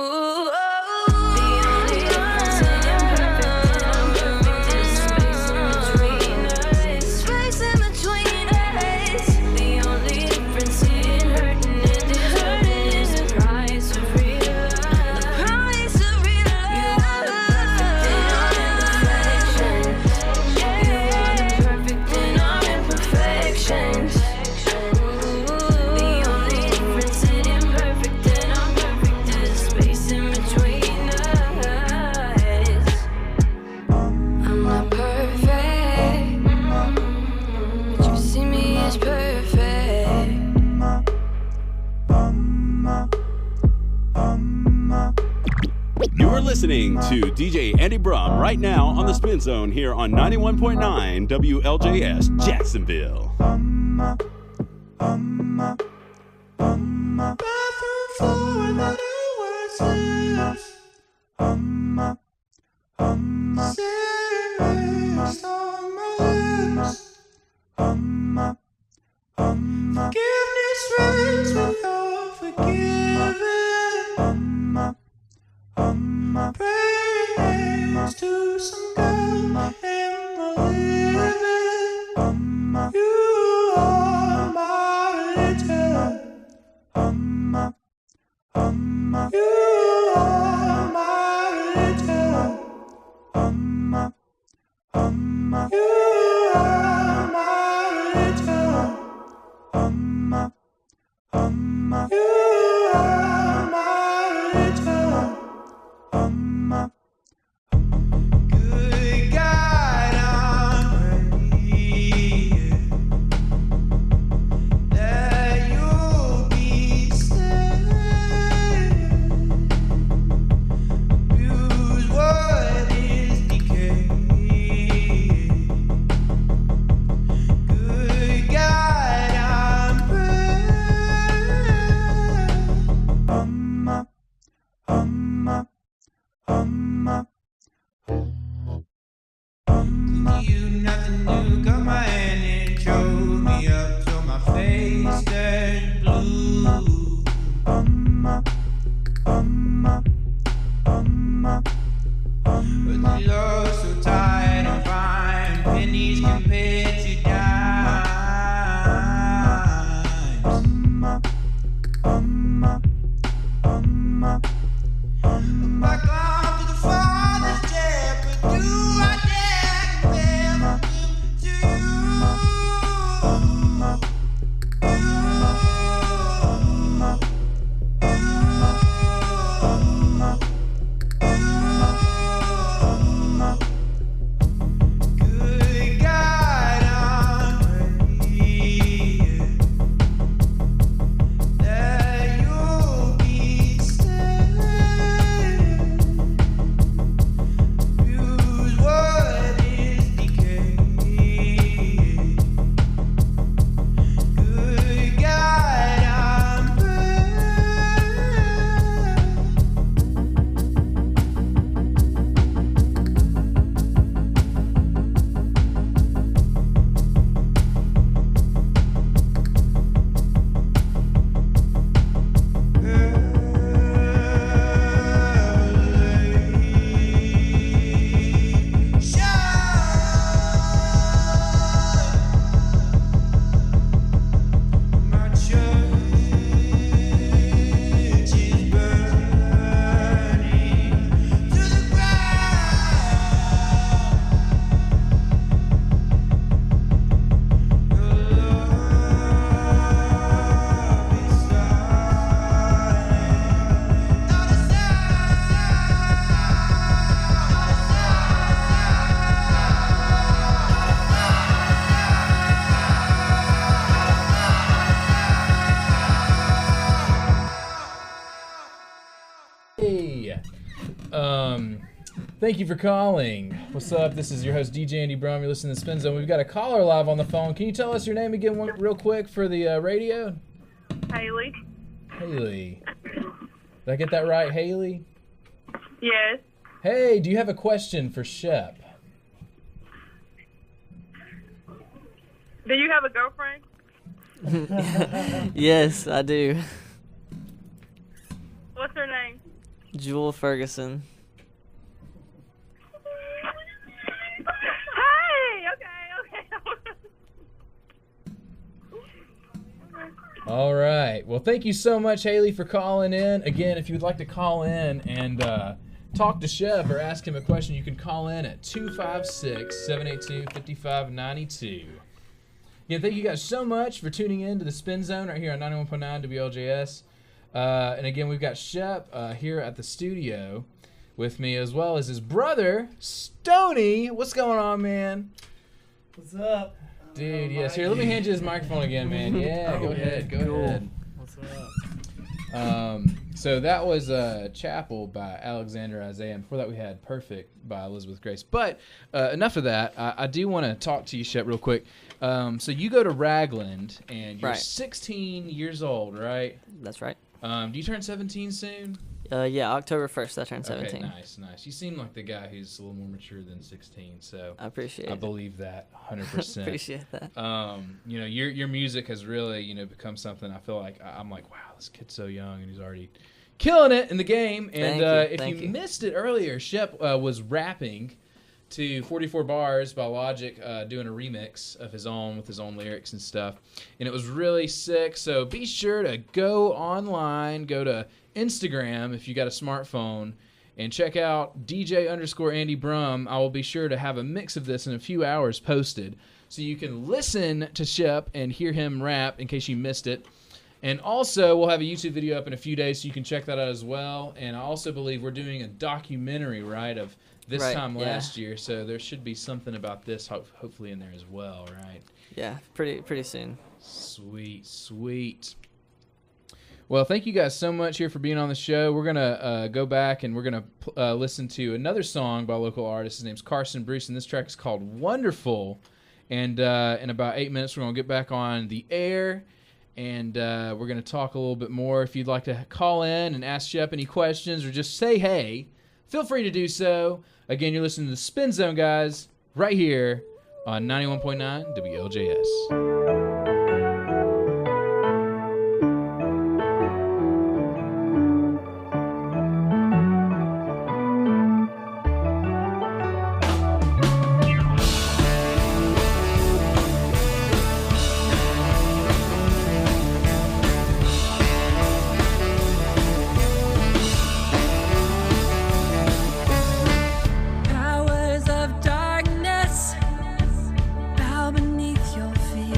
was perfect. You are listening to DJ Andy Brum right now on the Spin Zone here on 91.9 WLJS Jacksonville. Bathroom floor that it was serious on my lips. Forgiveness reigns without forgiving. Praying names to some girl in my living. You are my little. You are my little. You are my little. You are my little. Good God, I'm praying that you'll be saved. Abuse what is decaying. Good God, I'm you nothing new, got my hand and drove me up till my face turned blue. But the law's so tight and fine, pennies compared to dimes. Back on to the father's chair, but do I dare compare him to Good God, I'm praying that you'll be saved. Use what is decaying. Good God, I'm my church is burning to the ground. Your love is silent, not a Hey, thank you for calling. What's up? This is your host DJ Andy Brum. You're listening to Spin Zone. We've got a caller live on the phone. Can you tell us your name again, real quick, for the radio? Haley. Haley. Did I get that right, Haley? Yes. Hey, do you have a question for Shep? Do you have a girlfriend? Yes, I do. What's her name? Jewel Ferguson. Hey, okay. All right. Well, thank you so much, Haley, for calling in. Again, if you would like to call in and talk to Shep or ask him a question, you can call in at 256-782-5592. Again, thank you guys so much for tuning in to the Spin Zone right here on 91.9 WLJS. And again, we've got Shep here at the studio with me, as well as his brother, Stoney. What's going on, man? What's up? Dude, yes. Here, let me hand you this microphone again, man. Yeah, go ahead. Go ahead. What's up? So that was Chapel by Alexander Isaiah. And before that, we had Perfect by Elizabeth Grace. But enough of that. I do want to talk to you, Shep, real quick. So you go to Ragland, and you're Right. 16 years old, right? That's right. Do you turn 17 soon? Yeah, October 1st, I turned 17. Okay, nice. You seem like the guy who's a little more mature than 16, so I appreciate I it. believe that 100%. Appreciate that. You know, your music has really, you know, become something I feel like I'm like, wow, this kid's so young and he's already killing it in the game. And if Thank you you. missed it earlier, Shep was rapping to 44 Bars by Logic, doing a remix of his own with his own lyrics and stuff. And it was really sick. So be sure to go online, go to Instagram if you got a smartphone, and check out DJ_Andy Brum. I will be sure to have a mix of this in a few hours posted so you can listen to Shep and hear him rap in case you missed it. And also, we'll have a YouTube video up in a few days so you can check that out as well. And I also believe we're doing a documentary, right, of this time last year. So there should be something about this hopefully in there as well, right? Yeah, pretty soon. Sweet. Well, thank you guys so much here for being on the show. We're going to go back and we're going to listen to another song by a local artist. His name's Carson Bruce, and this track is called Wonderful. And in about 8 minutes, we're going to get back on the air, and we're going to talk a little bit more. If you'd like to call in and ask Shep any questions or just say hey, feel free to do so. Again, you're listening to the Spin Zone, guys, right here on 91.9 WLJS. Powers of darkness bow beneath your feet.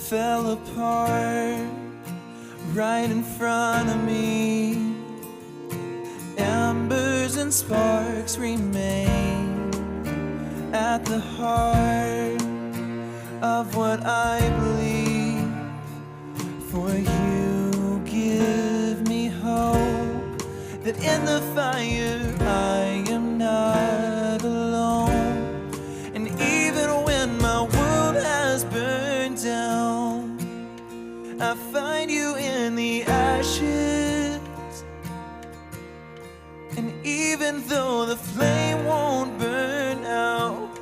fell apart right in front of me. Embers and sparks remain at the heart of what I believe. For you give me hope that in the fire I am not alone. And even when my world has burned down, I find you in the ashes. And even though the flame won't burn out,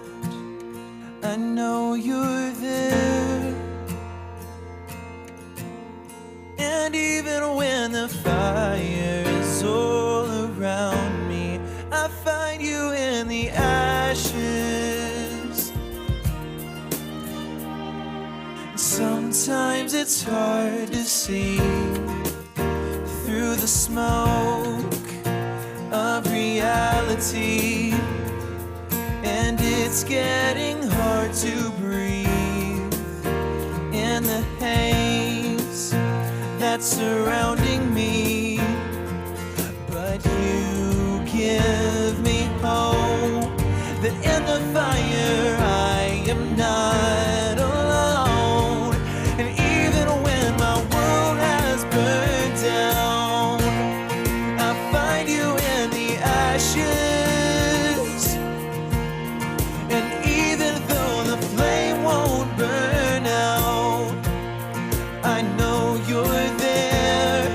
I know you're there. And even when the fire is all around me, I find you in the ashes. Sometimes it's hard to see through the smoke of reality, and it's getting hard to breathe in the haze that's surrounding me. But you give me hope that in the fire I am not alone. And even when my world has burned down, I find you in the ashes. And even though the flame won't burn out, I know you're there.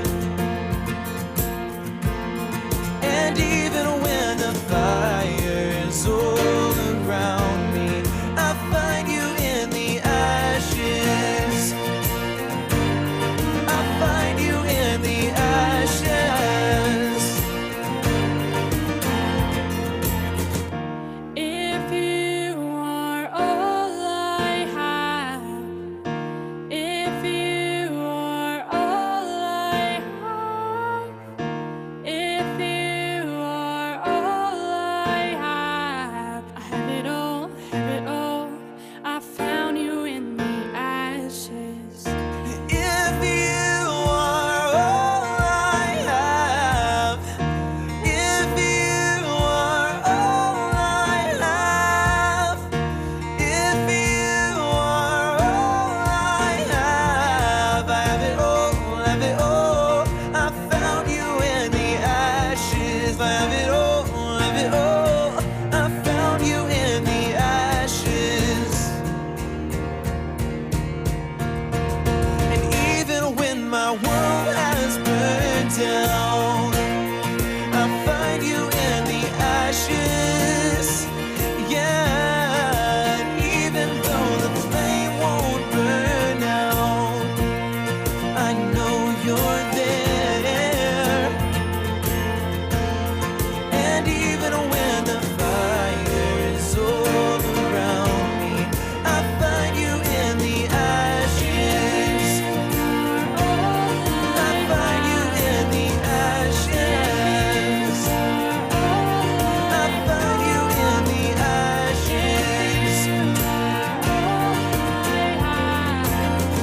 And even when the fire's all around me, I find you in the ashes. I find you in the ashes. If you are all I have, if you are all I have, if you are all I have it all, have it all. I found you in the ashes. If you are all I have, if you are all I have, if you are all I have it all, have it all. I found you in the ashes. I have it all, have it all. I found you in the ashes. And even when my world has burned down, I find you in the ashes. Yeah, and even though the flame won't burn out, I know you're there. And even when the fire is all around me, I find you in the ashes. I find you in the ashes. I find you in the ashes.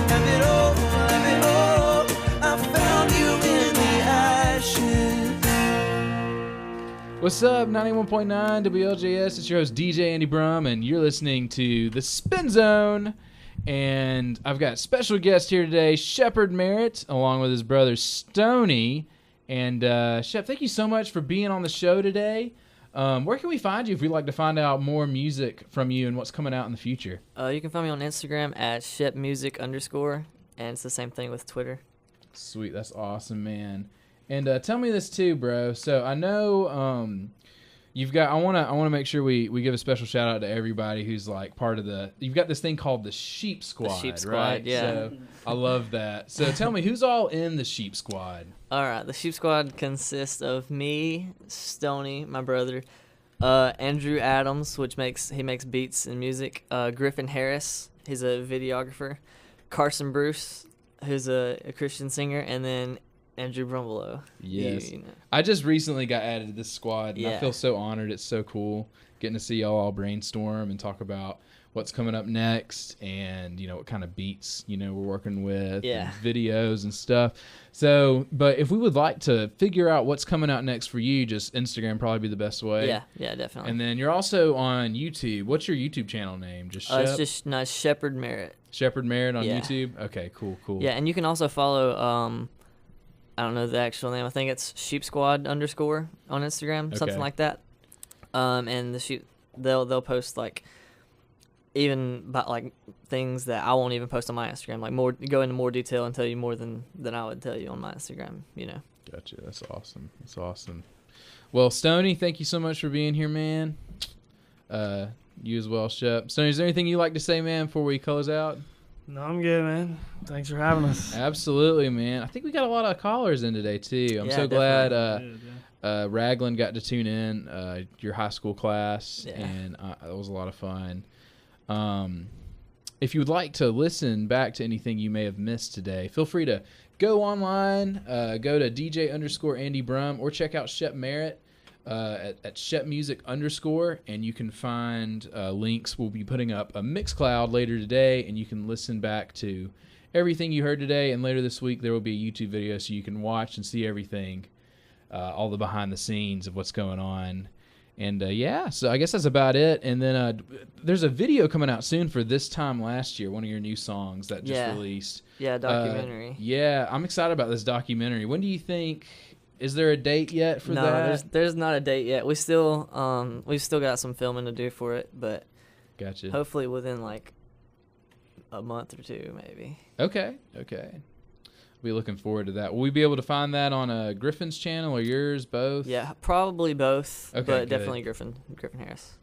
Have it all, have it all. I found you in the ashes. What's up, 91.9 WLJS? It's your host, DJ Andy Brum, and you're listening to The Spin Zone. And I've got special guest here today, Shepard Merritt, along with his brother, Stoney. And Shep, thank you so much for being on the show today. Where can we find you if we'd like to find out more music from you and what's coming out in the future? You can find me on Instagram at shepmusic_, and it's the same thing with Twitter. Sweet, that's awesome, man. And tell me this too, bro. So I know you've got. I wanna make sure we give a special shout out to everybody who's like part of the. You've got this thing called the Sheep Squad, Sheep Squad, right? yeah. So I love that. So tell me, who's all in the Sheep Squad? All right, the Sheep Squad consists of me, Stoney, my brother, Andrew Adams, which makes beats and music, Griffin Harris, he's a videographer, Carson Bruce, who's a Christian singer, and then Andrew Brumbelow. Yes. You know. I just recently got added to this squad, and I Yeah. feel so honored. It's so cool getting to see y'all all brainstorm and talk about what's coming up next, and what kind of beats we're working with, Yeah. and videos and stuff. So, but if we would like to figure out what's coming out next for you, just Instagram probably be the best way. Yeah, definitely. And then you're also on YouTube. What's your YouTube channel name? Just Shep? It's just Shepherd Merritt. Shepherd Merritt on Yeah. YouTube. Okay, cool. Yeah, and you can also follow. I don't know the actual name. I think it's Sheep Squad _ on Instagram, something Okay. like that. And the sheep, they'll post like even about like things that I won't even post on my Instagram, like go into more detail and tell you more than I would tell you on my Instagram. Gotcha. That's awesome. Well, Stoney, thank you so much for being here, man. You as well, Shep. Stoney, is there anything you'd like to say, man, before we close out? No, I'm good, man. Thanks for having us. Absolutely, man. I think we got a lot of callers in today too. I'm Yeah, so glad definitely. Raglan got to tune in, your high school class, Yeah. and it was a lot of fun. If you would like to listen back to anything you may have missed today, feel free to go online, go to DJ_Andy Brum, or check out Shep Merritt at Shep Music _, and you can find links. We'll be putting up a Mixcloud later today, and you can listen back to everything you heard today, and later this week there will be a YouTube video so you can watch and see everything, all the behind the scenes of what's going on. And so I guess that's about it. And then there's a video coming out soon for This Time Last Year, one of your new songs that just released. Yeah, documentary. I'm excited about this documentary. When do you think? Is there a date yet for that? No, there's not a date yet. We've still got some filming to do for it, but gotcha. Hopefully within like a month or two, maybe. Okay. We'll be looking forward to that. Will we be able to find that on Griffin's channel or yours, both? Yeah, probably both. Okay, but good. definitely Griffin Harris.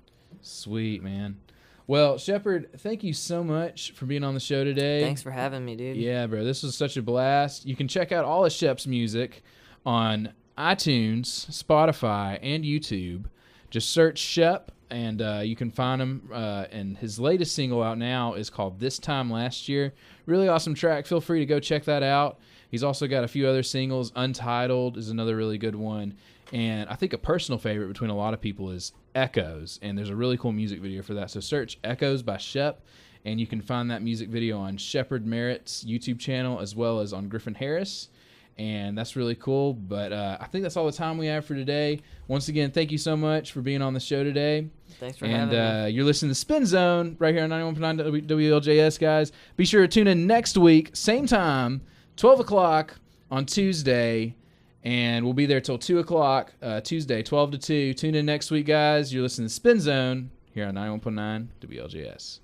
Sweet, man. Well, Shepherd, thank you so much for being on the show today. Thanks for having me, dude. Yeah, bro, this was such a blast. You can check out all of Shep's music on iTunes, Spotify, and YouTube. Just search Shep, and you can find him. And his latest single out now is called This Time Last Year. Really awesome track. Feel free to go check that out. He's also got a few other singles. Untitled is another really good one. And I think a personal favorite between a lot of people is Echoes. And there's a really cool music video for that. So search Echoes by Shep, and you can find that music video on Shepherd Merritt's YouTube channel as well as on Griffin Harris. And that's really cool. But I think that's all the time we have for today. Once again, thank you so much for being on the show today. Thanks for having me. And you're listening to Spin Zone right here on 91.9 WLJS, guys. Be sure to tune in next week, same time, 12 o'clock on Tuesday. And we'll be there till 2 o'clock Tuesday, 12 to 2. Tune in next week, guys. You're listening to Spin Zone here on 91.9 WLJS.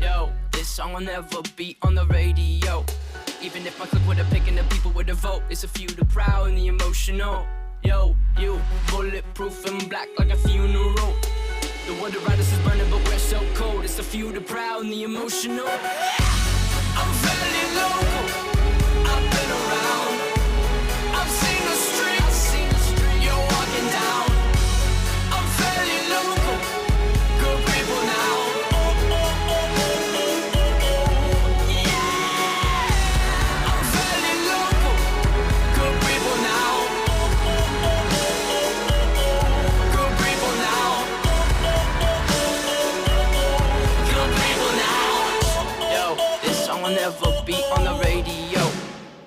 Yo, this song will never be on the radio. Even if I click with a pick and the people with a vote, it's a few the proud and the emotional. Yo, you bulletproof and black like a funeral. The water riders is burning, but we're so cold. It's a few the proud and the emotional. I'm fairly local.